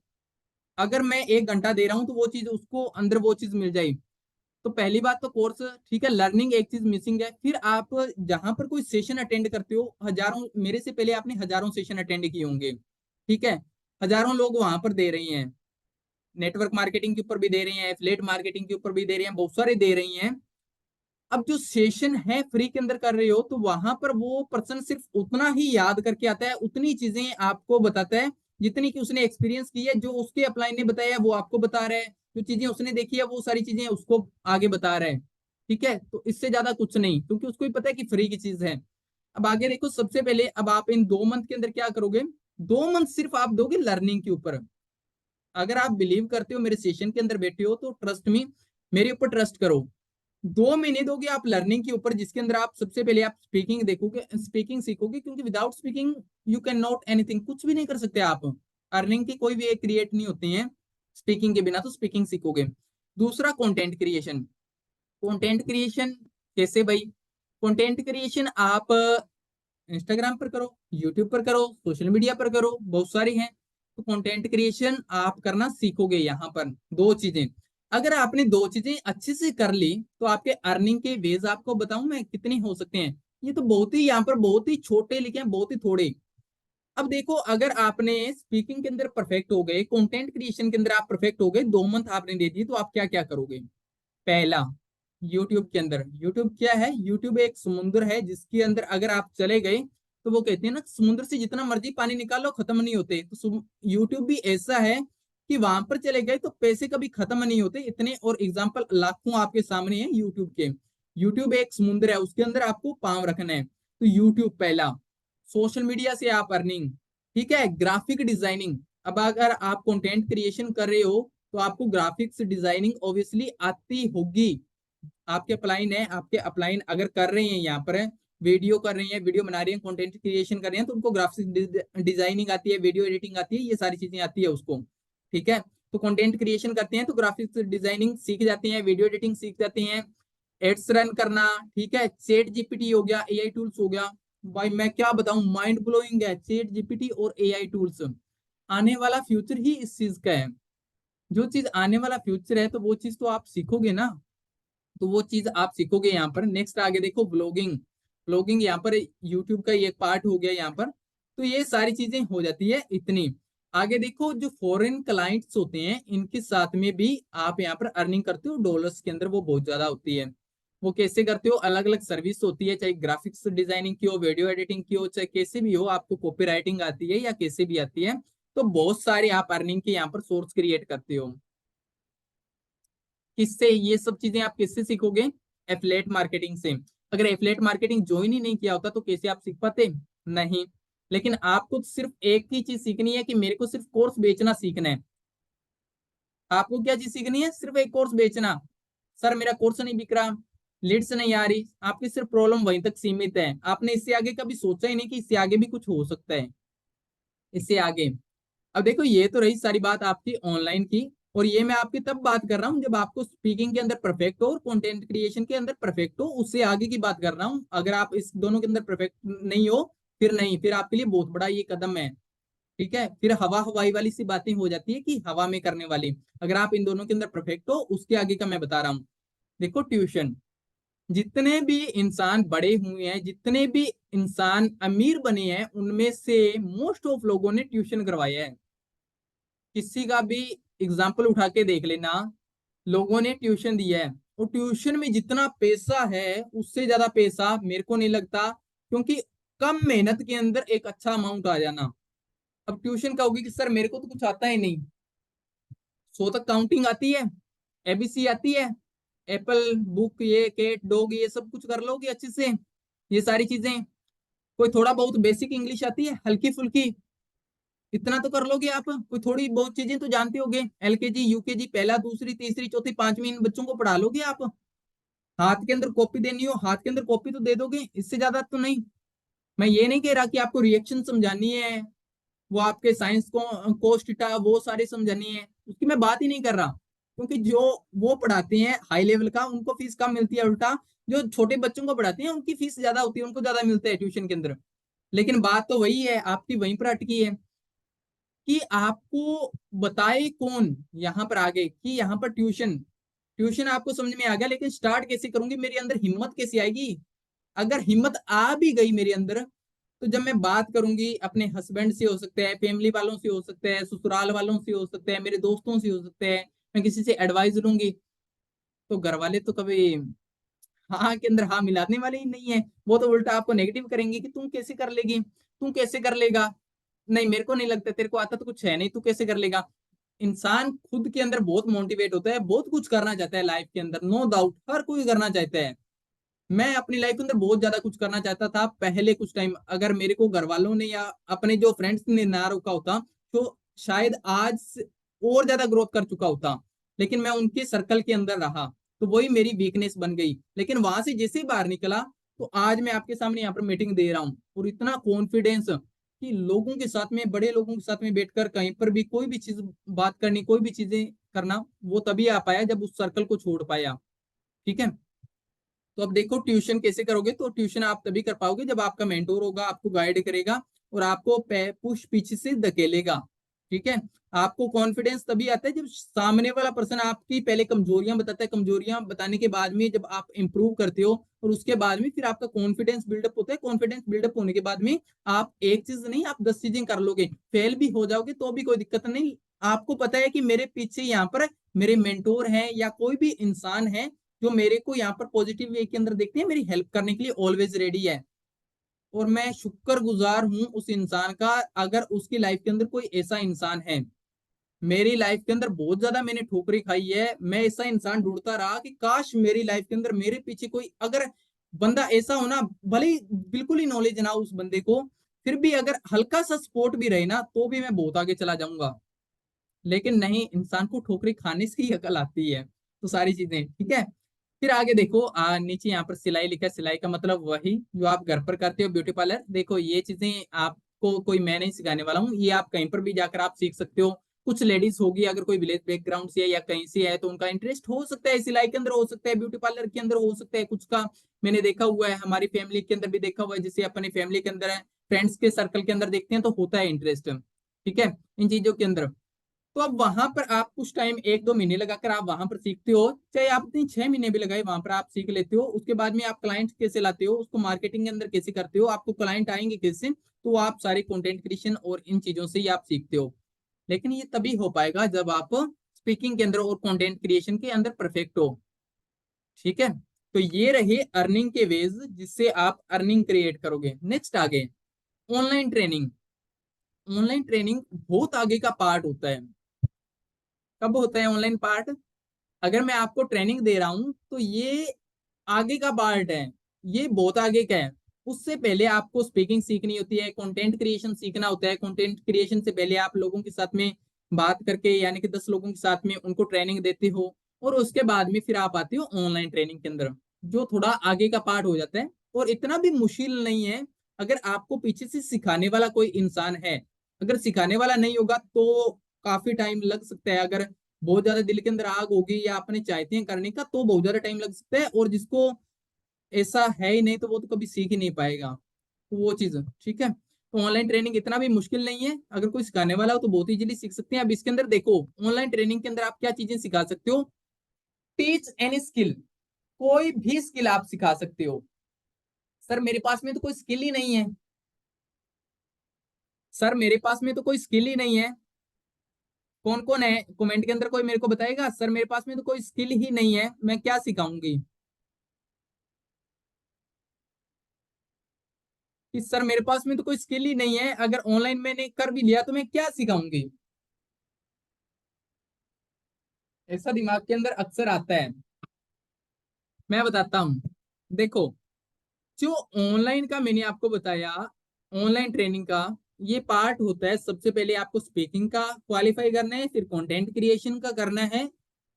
अगर मैं 1 घंटा दे रहा हूँ तो वो चीज उसको अंदर वो चीज मिल जाए। तो पहली बात तो कोर्स, ठीक है, लर्निंग एक चीज मिसिंग है। फिर आप जहां पर कोई सेशन अटेंड करते हो, हजारों, मेरे से पहले आपने हजारों सेशन अटेंड किए होंगे, ठीक है। हजारों लोग वहां पर दे रही हैं, नेटवर्क मार्केटिंग के ऊपर भी दे रही हैं, एफिलिएट मार्केटिंग के ऊपर भी दे रही हैं, बहुत सारे दे रही हैं। अब जो सेशन है फ्री के अंदर कर रहे हो तो वहां पर वो पर्सन सिर्फ उतना ही याद करके आता है, उतनी चीजें आपको बताता है जितनी कि उसने एक्सपीरियंस की है। जो उसके अपलाइन ने बताया वो आपको बता रहा है, जो चीजें उसने देखी है वो सारी चीजें उसको आगे बता रहा है, ठीक है। तो इससे ज्यादा कुछ नहीं, क्योंकि उसको भी पता है कि फ्री की चीज है। अब आगे देखो, सबसे पहले अब आप इन 2 मंथ के अंदर क्या करोगे, 2 मंथ सिर्फ आप दोगे लर्निंग के ऊपर। अगर आप बिलीव करते हो मेरे सेशन के अंदर बैठे हो तो ट्रस्ट मी, मेरे ऊपर ट्रस्ट करो। 2 महीने दोगे आप लर्निंग के ऊपर, जिसके अंदर आप सबसे पहले आप स्पीकिंग देखोगे, स्पीकिंग सीखोगे, क्योंकि without speaking you can not anything, कुछ भी नहीं कर सकते आप। अर्निंग के कोई वे क्रिएट नहीं होते हैं स्पीकिंग के बिना, तो स्पीकिंग सीखोगे। दूसरा कंटेंट क्रिएशन। कंटेंट क्रिएशन कैसे भाई, कंटेंट क्रिएशन आप इंस्टाग्राम पर करो, यूट्यूब पर करो, सोशल मीडिया पर करो, बहुत सारी हैं। तो कंटेंट क्रिएशन आप करना सीखोगे यहाँ पर। 2 चीजें, अगर आपने 2 चीजें अच्छे से कर ली तो आपके अर्निंग के वेज आपको बताऊं मैं कितने हो सकते हैं। ये तो बहुत ही यहाँ पर बहुत ही छोटे लिखे हैं, बहुत ही थोड़े। अब देखो, अगर आपने स्पीकिंग के अंदर परफेक्ट हो गए, कंटेंट क्रिएशन के अंदर आप परफेक्ट हो गए, 2 मंथ आपने दे दिए, तो आप क्या क्या करोगे। पहला, यूट्यूब के अंदर, यूट्यूब क्या है, यूट्यूब एक समुद्र है जिसके अंदर अगर आप चले गए तो वो कहते हैं ना समुद्र से जितना मर्जी पानी निकालो खत्म नहीं होते। तो यूट्यूब भी ऐसा है कि वहां पर चले गए तो पैसे कभी खत्म नहीं होते इतने। और एग्जाम्पल लाखों आपके सामने है यूट्यूब के। यूट्यूब एक समुद्र है, उसके अंदर आपको पांव रखना है। तो यूट्यूब पहला। सोशल मीडिया से आप अर्निंग, ठीक है, ग्राफिक डिजाइनिंग, अब अगर आप कंटेंट क्रिएशन कर रहे हो तो आपको ग्राफिक्स डिजाइनिंग ऑब्वियसली आती होगी। आपके अपलाइन है, आपके अपलाइन अगर कर रहे हैं यहाँ पर वीडियो कर रही हैं, वीडियो बना रही हैं, कंटेंट क्रिएशन कर रही हैं, तो उनको ग्राफिक्स डिजाइनिंग आती है, वीडियो एडिटिंग आती है, ये सारी चीजें आती है उसको। ठीक है, तो कंटेंट क्रिएशन करते हैं तो ग्राफिक्स डिजाइनिंग सीख जाते हैं, वीडियो एडिटिंग सीख जाते हैं, एड्स रन करना। ठीक है, चैट जीपीटी हो गया, एआई टूल्स हो गया। भाई मैं क्या बताऊं, माइंड ब्लोइंग है चैट जीपीटी और एआई टूल्स। आने वाला फ्यूचर ही इस चीज का है। जो चीज आने वाला फ्यूचर है तो वो चीज तो आप सीखोगे ना, तो वो चीज आप सीखोगे यहाँ पर। नेक्स्ट आगे देखो, ब्लॉगिंग। ब्लॉगिंग यहाँ पर यूट्यूब का एक पार्ट हो गया यहाँ पर। तो ये सारी चीजें हो जाती है इतनी। आगे देखो, जो फॉरेन क्लाइंट्स होते हैं इनके साथ में भी आप यहाँ पर अर्निंग करते हो डॉलर्स के अंदर, वो बहुत ज्यादा होती है। वो कैसे करते हो, अलग अलग सर्विस होती है, चाहे ग्राफिक्स डिजाइनिंग की हो, वीडियो एडिटिंग की हो, चाहे कैसे भी हो, आपको कॉपी राइटिंग आती है या कैसे भी आती है, तो बहुत सारे आप अर्निंग के यहाँ पर सोर्स क्रिएट करते हो। किससे, ये सब चीजें आप किससे सीखोगे, एफिलिएट मार्केटिंग से। अगर एफिलिएट मार्केटिंग ज्वाइन ही नहीं किया होता तो कैसे आप सीख पाते, नहीं। लेकिन आपको सिर्फ एक ही चीज सीखनी है कि मेरे को सिर्फ कोर्स बेचना सीखना है। आपको क्या चीज सीखनी है, सिर्फ एक कोर्स बेचना। सर मेरा कोर्स नहीं बिक रहा, लीड्स नहीं आ रही, आपकी सिर्फ प्रॉब्लम वहीं तक सीमित है। आपने इससे आगे कभी सोचा ही नहीं कि इससे आगे भी कुछ हो सकता है, इससे आगे। अब देखो, ये तो रही सारी बात आपकी ऑनलाइन की, और ये मैं आपकी तब बात कर रहा हूँ जब आपको स्पीकिंग के अंदर परफेक्ट हो और कंटेंट क्रिएशन के अंदर परफेक्ट हो, उससे आगे की बात कर रहा हूँ। अगर आप इस दोनों के अंदर परफेक्ट नहीं हो, फिर नहीं, फिर आपके लिए बहुत बड़ा ये कदम है। ठीक है, फिर हवा हवाई वाली सी बातें हो जाती है कि हवा में करने वाली। अगर आप इन दोनों के अंदर परफेक्ट हो, उसके आगे का मैं बता रहा हूँ। देखो, ट्यूशन, जितने भी इंसान बड़े हुए हैं, जितने भी इंसान अमीर बने हैं, उनमें से मोस्ट ऑफ लोगों ने ट्यूशन करवाया है। किसी का भी एग्जाम्पल उठा के देख लेना, लोगों ने ट्यूशन दिया है। और ट्यूशन में जितना पैसा है उससे ज्यादा पैसा मेरे को नहीं लगता, क्योंकि कम मेहनत के अंदर एक अच्छा अमाउंट आ जाना। अब ट्यूशन का होगी कि सर मेरे को तो कुछ आता ही नहीं, 100 तक काउंटिंग आती है, एबीसी आती है, एप्पल बुक, ये कैट डॉग, ये सब कुछ कर लोगे अच्छे से, ये सारी चीजें। कोई थोड़ा बहुत बेसिक इंग्लिश आती है हल्की फुल्की, इतना तो कर लोगे आप। कोई थोड़ी बहुत चीजें तो जानते होगे, एलकेजी यूकेजी, पहला दूसरी तीसरी चौथी पांचवी, इन बच्चों को पढ़ा लोगे आप। हाथ के अंदर कॉपी देनी हो, हाथ के अंदर कॉपी तो दे दोगे, इससे ज्यादा तो नहीं। मैं ये नहीं कह रहा कि आपको रिएक्शन समझानी है, वो आपके साइंस को कोस्टा वो सारे समझानी है, उसकी मैं बात ही नहीं कर रहा। क्योंकि जो वो पढ़ाते हैं हाई लेवल का, उनको फीस कम मिलती है, उल्टा जो छोटे बच्चों को पढ़ाते हैं उनकी फीस ज्यादा होती है, उनको ज्यादा मिलता है ट्यूशन के अंदर। लेकिन बात तो वही है, आपकी वहीं पर अटकी है कि आपको बताए कौन यहाँ पर आगे कि यहाँ पर ट्यूशन। ट्यूशन आपको समझ में आ गया, लेकिन स्टार्ट कैसे करूंगी, मेरे अंदर हिम्मत कैसे आएगी। अगर हिम्मत आ भी गई मेरे अंदर, तो जब मैं बात करूंगी अपने हस्बैंड से, हो सकता है फैमिली वालों से, हो सकता है ससुराल वालों से, हो सकता है मेरे दोस्तों से, हो सकता है मैं किसी से एडवाइस लूंगी, तो घर वाले तो कभी हाँ के अंदर हाँ मिलाने वाले ही नहीं है। वो तो उल्टा आपको नेगेटिव करेंगे कि तुम कैसे कर लेगी, तुम कैसे कर लेगा, नहीं मेरे को नहीं लगता, तेरे को आता तो कुछ है नहीं, तू कैसे कर लेगा। इंसान खुद के अंदर बहुत मोटिवेट होता है, बहुत कुछ करना चाहता है लाइफ के अंदर, नो डाउट हर कोई करना चाहता है। मैं अपनी लाइफ के अंदर बहुत ज्यादा कुछ करना चाहता था पहले कुछ टाइम, अगर मेरे को घर वालों ने या अपने जो फ्रेंड्स ने ना रोका होता, तो शायद आज और ज्यादा ग्रोथ कर चुका होता। लेकिन मैं उनके सर्कल के अंदर रहा, तो वही मेरी वीकनेस बन गई। लेकिन वहां से जैसे ही बाहर निकला, तो आज मैं आपके सामने यहाँ पर मीटिंग दे रहा हूँ, और इतना कॉन्फिडेंस कि लोगों के साथ में, बड़े लोगों के साथ में बैठकर कहीं पर भी कोई भी चीज बात करनी, कोई भी चीजें करना, वो तभी आ पाया जब उस सर्कल को छोड़ पाया। ठीक है, तो अब देखो, ट्यूशन कैसे करोगे, तो ट्यूशन आप तभी कर पाओगे जब आपका मेंटोर होगा, आपको गाइड करेगा और आपको पुश पीछे से धकेलेगा। ठीक है, आपको कॉन्फिडेंस तभी आता है जब सामने वाला पर्सन आपकी पहले कमजोरियां बताता है, कमजोरियां बताने के बाद में जब आप इंप्रूव करते हो, और उसके बाद में फिर आपका कॉन्फिडेंस बिल्डअप होता है। कॉन्फिडेंस बिल्डअप होने के बाद में आप एक चीज नहीं, आप 10 चीजें कर लोगे, फेल भी हो जाओगे तो भी कोई दिक्कत नहीं। आपको पता है कि मेरे पीछे यहाँ पर मेरे मेंटोर हैं, या कोई भी इंसान है जो मेरे को यहाँ पर पॉजिटिव वे के अंदर देखते हैं, मेरी हेल्प करने के लिए ऑलवेज रेडी है। और मैं शुक्रगुजार हूं उस इंसान का, अगर उसकी लाइफ के अंदर कोई ऐसा इंसान है। मेरी लाइफ के अंदर बहुत ज्यादा मैंने ठोकरी खाई है, मैं ऐसा इंसान ढूंढता रहा कि काश मेरी लाइफ के अंदर मेरे पीछे कोई अगर बंदा ऐसा हो ना, भले ही बिल्कुल ही नॉलेज ना हो उस बंदे को, फिर भी अगर हल्का सा सपोर्ट भी रहे ना तो भी मैं बहुत आगे चला जाऊंगा। लेकिन नहीं, इंसान को ठोकरें खाने से ही अकल आती है। तो सारी चीजें ठीक है। फिर आगे देखो, नीचे यहाँ पर सिलाई लिखा है। सिलाई का मतलब वही जो आप घर पर करते हो, ब्यूटी पार्लर। देखो ये चीजें आपको कोई मैं नहीं सिखाने वाला हूँ, ये आप कहीं पर भी जाकर आप सीख सकते हो। कुछ लेडीज होगी, अगर कोई विलेज बैकग्राउंड से है या कहीं से है, तो उनका इंटरेस्ट हो सकता है सिलाई के अंदर, हो सकता है ब्यूटी पार्लर के अंदर, हो सकता है कुछ का। मैंने देखा हुआ है, हमारी फैमिली के अंदर भी देखा हुआ है, जैसे अपनी फैमिली के अंदर है, फ्रेंड्स के सर्कल के अंदर देखते हैं तो होता है इंटरेस्ट। ठीक है, इन चीजों के अंदर। तो अब वहां पर आप कुछ टाइम 1-2 महीने लगाकर आप वहां पर सीखते हो, चाहे आप अपनी 6 महीने भी लगाए वहां पर आप सीख लेते हो। उसके बाद में आप क्लाइंट कैसे लाते हो, उसको मार्केटिंग के अंदर कैसे करते हो, आपको क्लाइंट आएंगे कैसे, तो आप सारे कंटेंट क्रिएशन और इन चीजों से ही आप सीखते हो। लेकिन ये तभी हो पाएगा जब आप स्पीकिंग के अंदर और कंटेंट क्रिएशन के अंदर परफेक्ट हो। ठीक है, तो ये रहे अर्निंग के वेज जिससे आप अर्निंग क्रिएट करोगे। नेक्स्ट आगे, ऑनलाइन ट्रेनिंग। ऑनलाइन ट्रेनिंग बहुत आगे का पार्ट होता है। कब होता है ऑनलाइन पार्ट? अगर मैं आपको ट्रेनिंग दे रहा हूं तो ये आगे का पार्ट है, ये बहुत आगे का है। उससे पहले आपको स्पीकिंग सीखनी होती है, कंटेंट क्रिएशन सीखना होता है। कंटेंट क्रिएशन से पहले आप लोगों के साथ में बात करके, यानी कि 10 लोगों के साथ में उनको ट्रेनिंग देते हो, और उसके बाद में फिर आप आते हो ऑनलाइन ट्रेनिंग के अंदर, जो थोड़ा आगे का पार्ट हो जाता है। और इतना भी मुश्किल नहीं है, अगर आपको पीछे से सिखाने वाला कोई इंसान है। अगर सिखाने वाला नहीं होगा तो काफी टाइम लग सकता है। अगर बहुत ज्यादा दिल के अंदर आग होगी या आपने चाहते हैं करने का, तो बहुत ज्यादा टाइम लग सकता है। और जिसको ऐसा है ही नहीं तो वो तो कभी सीख ही नहीं पाएगा। तो वो चीज ठीक है। तो ऑनलाइन ट्रेनिंग इतना भी मुश्किल नहीं है, अगर कोई सिखाने वाला हो तो बहुत इजीली सीख सकते हैं। अब इसके अंदर देखो, ऑनलाइन ट्रेनिंग के अंदर आप क्या चीजें सिखा सकते हो। टीच एनी स्किल, कोई भी स्किल आप सिखा सकते हो। सर मेरे पास में तो कोई स्किल ही नहीं है, सर मेरे पास में तो कोई स्किल ही नहीं है। कौन कौन है कमेंट के अंदर, कोई मेरे को बताएगा, सर मेरे पास में तो कोई स्किल ही नहीं है, मैं क्या सिखाऊंगी। कि सर मेरे पास में तो कोई स्किल ही नहीं है, अगर ऑनलाइन मैंने कर भी लिया तो मैं क्या सिखाऊंगी। ऐसा दिमाग के अंदर अक्सर आता है। मैं बताता हूँ, देखो, जो ऑनलाइन का मैंने आपको बताया, ऑनलाइन ट्रेनिंग का ये पार्ट होता है। सबसे पहले आपको स्पीकिंग का क्वालिफाई करना है, फिर कंटेंट क्रिएशन का करना है।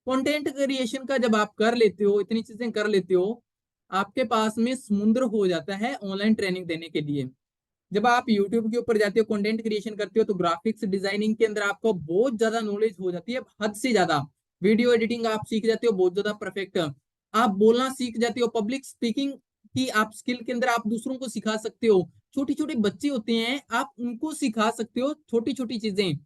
कंटेंट क्रिएशन का जब आप कर लेते हो, इतनी चीजें कर लेते हो, आपके पास में समुद्र हो जाता है ऑनलाइन ट्रेनिंग देने के लिए। जब आप YouTube के ऊपर जाते हो, कंटेंट क्रिएशन करते हो, तो ग्राफिक्स डिजाइनिंग के अंदर आपको बहुत ज्यादा नॉलेज हो जाती है, हद से ज्यादा। वीडियो एडिटिंग आप सीख जाते हो बहुत ज्यादा परफेक्ट। आप बोलना सीख जाते हो, पब्लिक स्पीकिंग की आप स्किल के अंदर आप दूसरों को सिखा सकते हो। छोटी छोटी बच्चे होते हैं, आप उनको सिखा सकते हो छोटी छोटी चीजें।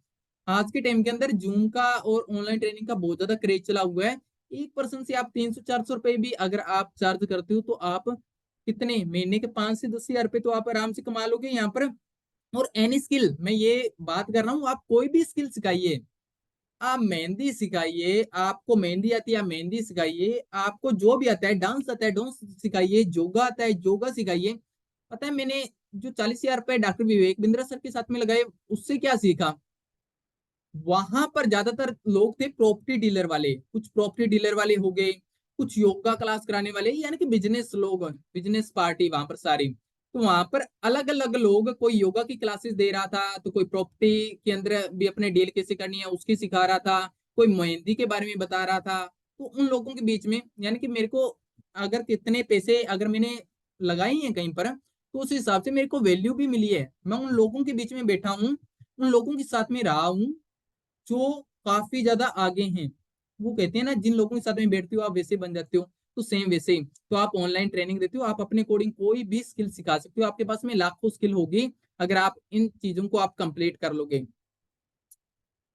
आज के टाइम के अंदर जूम का और ऑनलाइन ट्रेनिंग का बहुत ज्यादा क्रेज चला हुआ है। एक पर्सन से आप 300-400 रुपए भी अगर आप चार्ज करते हो, तो आप कितने महीने के 5 से 10 हज़ार रुपए तो आप आराम से कमा लोगे यहाँ पर। और एनी स्किल, मैं ये बात कर रहा हूँ, आप कोई भी स्किल सिखाइए। आप मेहंदी सिखाइए, आपको मेहंदी आती है आप मेहंदी सिखाइए, आपको जो भी आता है, डांस आता है डांस सिखाइए, योगा आता है योगा सिखाइए। पता है मैंने जो 40 हज़ार रुपए डॉक्टर विवेक बिंद्रा सर के साथ में लगाए, उससे क्या सीखा। वहां पर ज्यादातर लोग थे प्रॉपर्टी डीलर वाले, कुछ प्रॉपर्टी डीलर वाले हो गए, कुछ योगा क्लास कराने वाले, यानी कि बिजनेस लोग, बिजनेस पार्टी वहां पर सारी। तो वहां पर अलग अलग लोग, कोई योगा की क्लासेस दे रहा था, तो कोई प्रॉपर्टी के अंदर भी अपने डील कैसे करनी है उसकी सिखा रहा था, कोई मेहंदी के बारे में बता रहा था। तो उन लोगों के बीच में, यानी कि मेरे को अगर कितने पैसे अगर मैंने लगाई हैं कहीं पर, तो उस हिसाब से मेरे को वैल्यू भी मिली है। मैं उन लोगों के बीच में बैठा हूँ, उन लोगों के साथ में रहा हूँ जो काफी ज्यादा आगे हैं। वो कहते हैं ना, जिन लोगों के साथ में बैठते हो आप वैसे बन जाते हो। तो सेम वैसे ही, तो आप ऑनलाइन ट्रेनिंग देते हो, आप अपने कोडिंग कोई भी स्किल सिखा सकते हो, आपके पास में लाखों स्किल होगी अगर आप इन चीजों को आप कंप्लीट कर लोगे।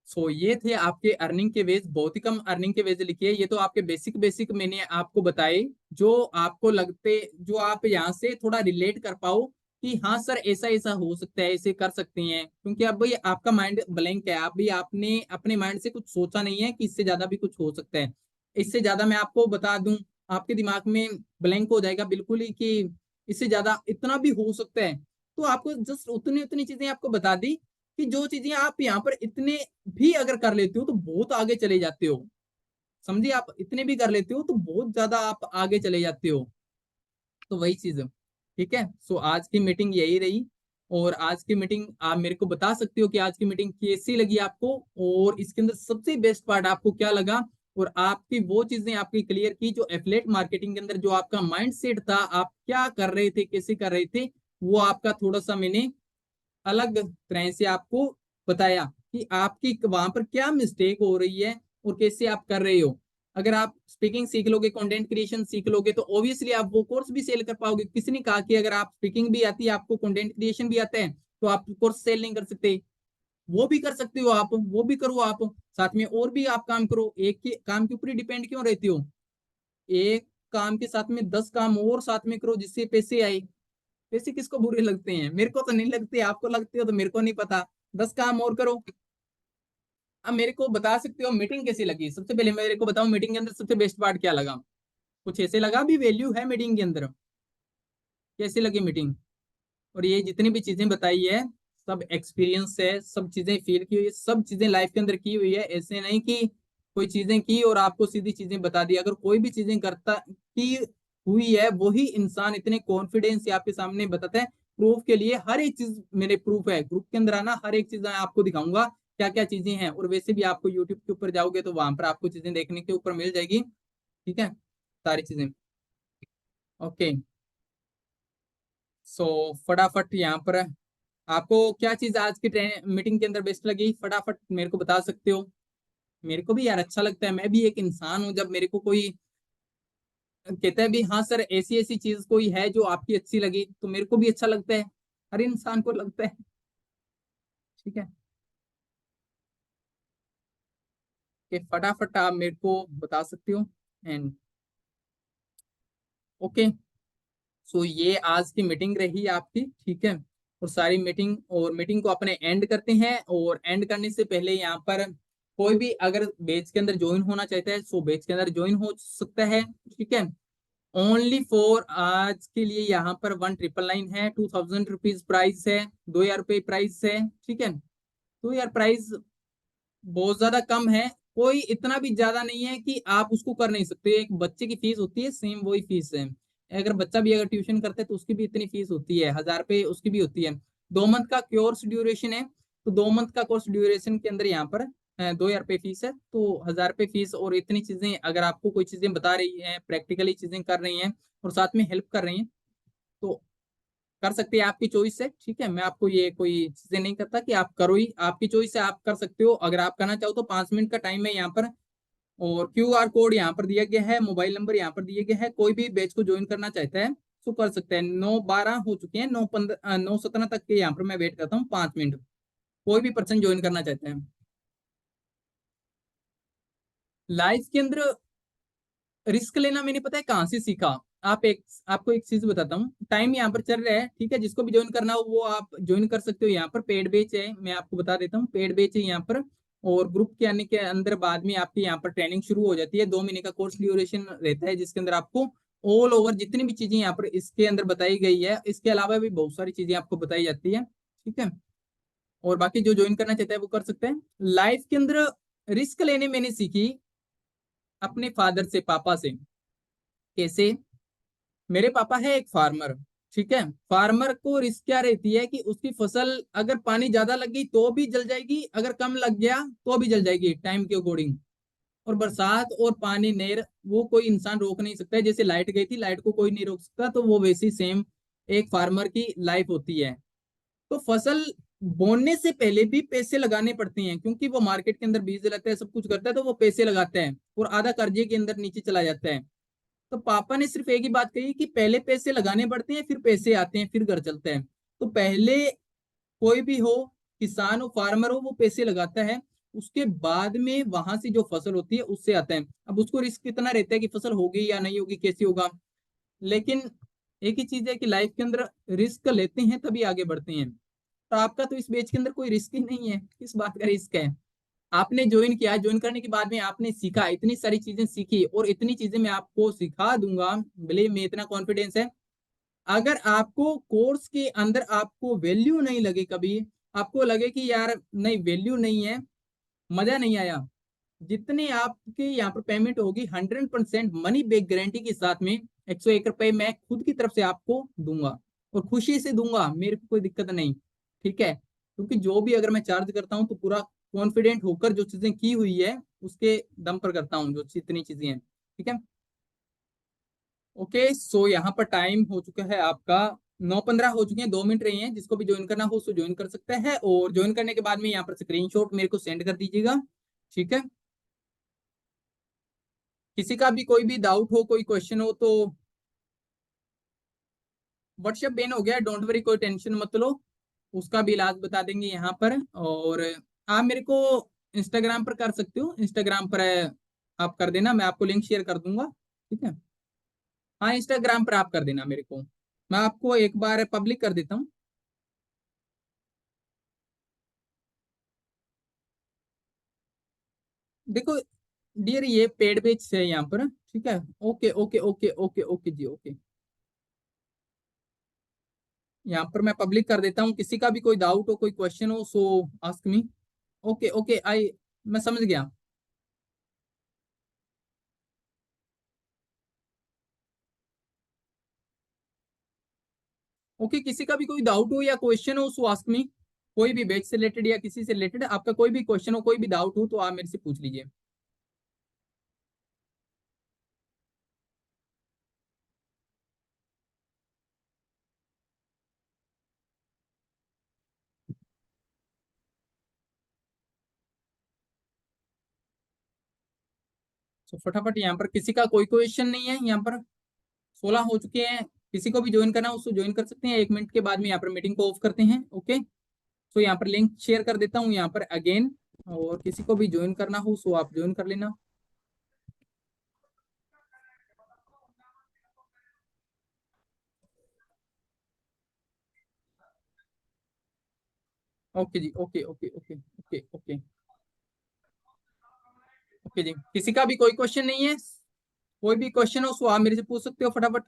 सो ये थे आपके अर्निंग के वेज, बहुत ही कम अर्निंग के वेज लिखिए। ये तो आपके बेसिक बेसिक मैंने आपको बताए, जो आपको लगते, जो आप यहाँ से थोड़ा रिलेट कर पाओ कि हाँ सर ऐसा ऐसा हो सकता है, ऐसे कर सकते हैं। क्योंकि अब भाई आपका माइंड ब्लैंक है, आप भी आपने अपने माइंड से कुछ सोचा नहीं है कि इससे ज्यादा भी कुछ हो सकता है। इससे ज्यादा मैं आपको बता दूं, आपके दिमाग में ब्लैंक हो जाएगा बिल्कुल ही कि इससे ज्यादा इतना भी हो सकता है। तो आपको जस्ट उतनी उतनी चीजें आपको बता दी कि जो चीजें आप यहाँ पर इतने भी अगर कर लेते हो तो बहुत आगे चले जाते हो। समझिए, आप इतने भी कर लेते हो तो बहुत ज्यादा आप आगे चले जाते हो। तो वही चीज है। ठीक है, सो आज की मीटिंग यही रही। और आज की मीटिंग आप मेरे को बता सकते हो कि आज की मीटिंग कैसी लगी आपको, और इसके अंदर सबसे बेस्ट पार्ट आपको क्या लगा, और आपकी वो चीजें आपकी क्लियर की जो एफिलिएट मार्केटिंग के अंदर जो आपका माइंड सेट था, आप क्या कर रहे थे, कैसे कर रहे थे, वो आपका थोड़ा सा मैंने अलग तरह से आपको बताया कि आपकी वहां पर क्या मिस्टेक हो रही है और कैसे आप कर रहे हो। अगर आप स्पीकिंग सीख लोगे, कंटेंट क्रिएशन सीख लोगे, तो ऑब्वियसली आप वो कोर्स भी सेल कर पाओगे। किसी ने कहा कि अगर आप स्पीकिंग भी आती है, आपको कंटेंट क्रिएशन भी आता है, तो आप कोर्स सेल नहीं कर सकते? वो भी कर सकते हो आप, वो भी करो आप, साथ में और भी आप काम करो। एक के काम के ऊपर ही डिपेंड क्यों रहते हो? एक काम के साथ में 10 काम और साथ में करो जिससे पैसे आए। पैसे किसको बुरे लगते हैं? मेरे को तो नहीं लगते, आपको लगते हो तो मेरे को नहीं पता। 10 काम और करो। अब मेरे को बता सकते हो मीटिंग कैसी लगी? सबसे पहले मेरे को बताओ, मीटिंग के अंदर सबसे बेस्ट पार्ट क्या लगा? कुछ ऐसे लगा भी वैल्यू है मीटिंग के अंदर? कैसी लगी मीटिंग? और ये जितनी भी चीजें बताई है, सब एक्सपीरियंस है, सब चीजें फील की हुई है, सब चीजें लाइफ के अंदर की हुई है। ऐसे नहीं कि कोई चीजें की और आपको सीधी चीजें बता दी। अगर कोई भी चीजें करता की हुई है, वही इंसान इतने कॉन्फिडेंस से आपके सामने बताता है। प्रूफ के लिए हर एक चीज मेरे प्रूफ है, ग्रुप के अंदर आना, हर एक चीज मैं आपको दिखाऊंगा क्या क्या चीजें हैं। और वैसे भी आपको यूट्यूब के ऊपर जाओगे तो वहां पर आपको चीजें देखने के ऊपर मिल जाएगी। ठीक है, सारी चीजें। ओके, सो फटाफट यहाँ पर आपको क्या चीज आज की मीटिंग के अंदर बेस्ट लगी, फटाफट मेरे को बता सकते हो। मेरे को भी यार अच्छा लगता है, मैं भी एक इंसान हूँ, जब मेरे को कोई कहता है भी हाँ सर ऐसी ऐसी चीज कोई है जो आपकी अच्छी लगी, तो मेरे को भी अच्छा लगता है। हर इंसान को लगता है। ठीक है, कि फटाफट आप मेरे को बता सकते हो। एंड ओके, सो ये आज की मीटिंग रही आपकी। ठीक है, और सारी मीटिंग और मीटिंग को अपने एंड करते हैं। और एंड करने से पहले यहाँ पर कोई भी अगर बैच के अंदर ज्वाइन होना चाहता है, सो बैच के अंदर ज्वाइन हो सकता है। ठीक है, ओनली फॉर आज के लिए यहाँ पर 1999 है, 2000 रुपीज प्राइस है, 2000 रुपये प्राइस है। ठीक है, तो यार प्राइस बहुत ज्यादा कम है, कोई इतना भी ज्यादा नहीं है कि आप उसको कर नहीं सकते। एक बच्चे की फीस होती है, सेम वही फीस है। अगर बच्चा भी अगर ट्यूशन करता है तो उसकी भी इतनी फीस होती है, 1000 रुपये उसकी भी होती है। 2 मंथ का कोर्स ड्यूरेशन है, तो 2 मंथ का कोर्स ड्यूरेशन के अंदर यहाँ पर 2000 रुपये फीस है, तो 1000 रुपये फीस। और इतनी चीजें अगर आपको कोई चीजें बता रही है, प्रैक्टिकली चीजें कर रही हैं और साथ में हेल्प कर रही हैं, तो कर सकते हैं, आपकी चॉइस है। ठीक है, मैं आपको ये कोई चीजें नहीं करता कि आप करो ही, आपकी चॉइस है, आप कर सकते हो। अगर आप करना चाहो तो 5 मिनट का टाइम है यहाँ पर, और क्यूआर कोड यहाँ पर दिया गया है, मोबाइल नंबर यहाँ पर दिया गया है। कोई भी बैच को ज्वाइन करना चाहता है तो कर सकते हैं। 9:12 हो चुके हैं, 9:15 9:17 तक के यहाँ पर मैं वेट करता हूँ, 5 मिनट। कोई भी पर्सन ज्वाइन करना चाहते हैं लाइफ के अंदर। रिस्क लेना मैंने पता है कहाँ से सीखा। आप एक आपको एक चीज बताता हूँ, टाइम यहाँ पर चल रहा है। ठीक है, जिसको भी ज्वाइन करना हो वो आप ज्वाइन कर सकते हो। यहाँ पर पेड बैच है, मैं आपको बता देता हूँ, पेड बैच है यहाँ पर। और ग्रुप के आने के अंदर बाद में आपकी यहाँ पर ट्रेनिंग शुरू हो जाती है। 2 महीने का कोर्स ड्यूरेशन रहता है, जिसके अंदर आपको ऑल ओवर जितनी भी चीजें यहाँ पर इसके अंदर बताई गई है, इसके अलावा भी बहुत सारी चीजें आपको बताई जाती है। ठीक है, और बाकी जो ज्वाइन करना चाहता है वो कर सकते हैं। लाइफ के अंदर रिस्क लेने मैंने सीखी अपने फादर से, पापा से। कैसे? मेरे पापा है एक फार्मर। ठीक है, फार्मर को रिस्क क्या रहती है कि उसकी फसल अगर पानी ज्यादा लग गई तो भी जल जाएगी, अगर कम लग गया तो भी जल जाएगी टाइम के अकॉर्डिंग। और बरसात और पानी नेर वो कोई इंसान रोक नहीं सकता है। जैसे लाइट गई थी, लाइट को कोई नहीं रोक सकता, तो वो वैसी सेम एक फार्मर की लाइफ होती है। तो फसल बोने से पहले भी पैसे लगाने पड़ते हैं, क्योंकि वो मार्केट के अंदर बीज लाता है, सब कुछ करता है, तो वो पैसे लगाता है और आधा कर्जे के अंदर नीचे चला जाता है। तो पापा ने सिर्फ एक ही बात कही कि पहले पैसे लगाने पड़ते हैं, फिर पैसे आते हैं, फिर घर चलता है। तो पहले कोई भी हो, किसान हो, फार्मर हो, वो पैसे लगाता है, उसके बाद में वहां से जो फसल होती है उससे आता है। अब उसको रिस्क कितना रहता है कि फसल होगी या नहीं होगी, कैसी होगा। लेकिन एक ही चीज है कि लाइफ के अंदर रिस्क लेते हैं तभी आगे बढ़ते हैं। तो आपका तो इस बेच के अंदर कोई रिस्क ही नहीं है, किस बात का रिस्क है? आपने ज्वाइन किया, ज्वाइन करने के बाद में आपने सीखा, इतनी सारी चीजें सीखी, और इतनी चीजें मैं आपको सिखा दूंगा, बिलीव में इतना कॉन्फिडेंस है। अगर आपको कोर्स के अंदर आपको वैल्यू नहीं लगे कभी, आपको लगे कि यार नहीं वैल्यू नहीं है, मजा नहीं आया, जितने आपके यहाँ पर पेमेंट होगी 100% मनी बैक गारंटी के साथ में, 101 रुपए मैं खुद की तरफ से आपको दूंगा। और खुशी से दूंगा, मेरे को कोई दिक्कत नहीं। ठीक है, क्योंकि जो भी अगर मैं चार्ज करता हूँ तो पूरा कॉन्फिडेंट होकर जो चीजें की हुई है उसके दम पर करता हूँ, जो जितनी चीजें हैं। ठीक है। ओके, सो यहाँ पर टाइम हो चुका है आपका 9:15 हो चुके हैं, 2 मिनट रही हैं। जिसको भी ज्वाइन करना हो सो ज्वाइन कर सकता है, और ज्वाइन करने के बाद में यहाँ पर स्क्रीनशॉट मेरे को सेंड कर दीजिएगा। ठीक है। किसी का भी कोई भी डाउट हो, कोई क्वेश्चन हो तो व्हाट्सएप बैन हो गया, डोंट वरी, कोई टेंशन मत लो, उसका भी इलाज बता देंगे यहाँ पर। और आप मेरे को इंस्टाग्राम पर कर सकते हो, इंस्टाग्राम पर आप कर देना, मैं आपको लिंक शेयर कर दूंगा। ठीक है। हाँ, इंस्टाग्राम पर आप कर देना मेरे को, मैं आपको एक बार पब्लिक कर देता हूँ। देखो डियर, ये पेड बेच है यहाँ पर। ठीक है। Okay okay okay okay okay जी, ओके। यहाँ पर मैं पब्लिक कर देता हूँ, किसी का भी कोई डाउट हो, कोई क्वेश्चन हो so ask me. Okay okay, I मैं समझ गया। ओके, किसी का भी कोई डाउट हो या क्वेश्चन हो सो आस्क मी। कोई भी बैच से रिलेटेड या किसी से रिलेटेड आपका कोई भी क्वेश्चन हो, कोई भी डाउट हो तो आप मेरे से पूछ लीजिए। तो फटाफट यहाँ पर किसी का कोई क्वेश्चन नहीं है, यहाँ पर 16 हो चुके हैं। किसी को भी ज्वाइन करना हो उसको ज्वाइन कर सकते हैं, 1 मिनट के बाद में यहाँ पर मीटिंग को ऑफ करते हैं। ओके, तो यहाँ पर लिंक शेयर कर देता हूँ यहाँ पर अगेन, और किसी को भी ज्वाइन करना हो सो आप ज्वाइन कर लेना। ओके जी, okay okay okay okay okay okay जी। किसी का भी कोई क्वेश्चन नहीं है, कोई भी क्वेश्चन हो सो आप मेरे से पूछ सकते हो फटाफट।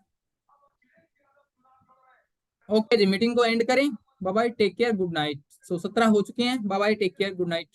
ओके जी, मीटिंग को एंड करें। Bye bye, take care, good night. So 17 हो चुके हैं, bye bye, take care, good night.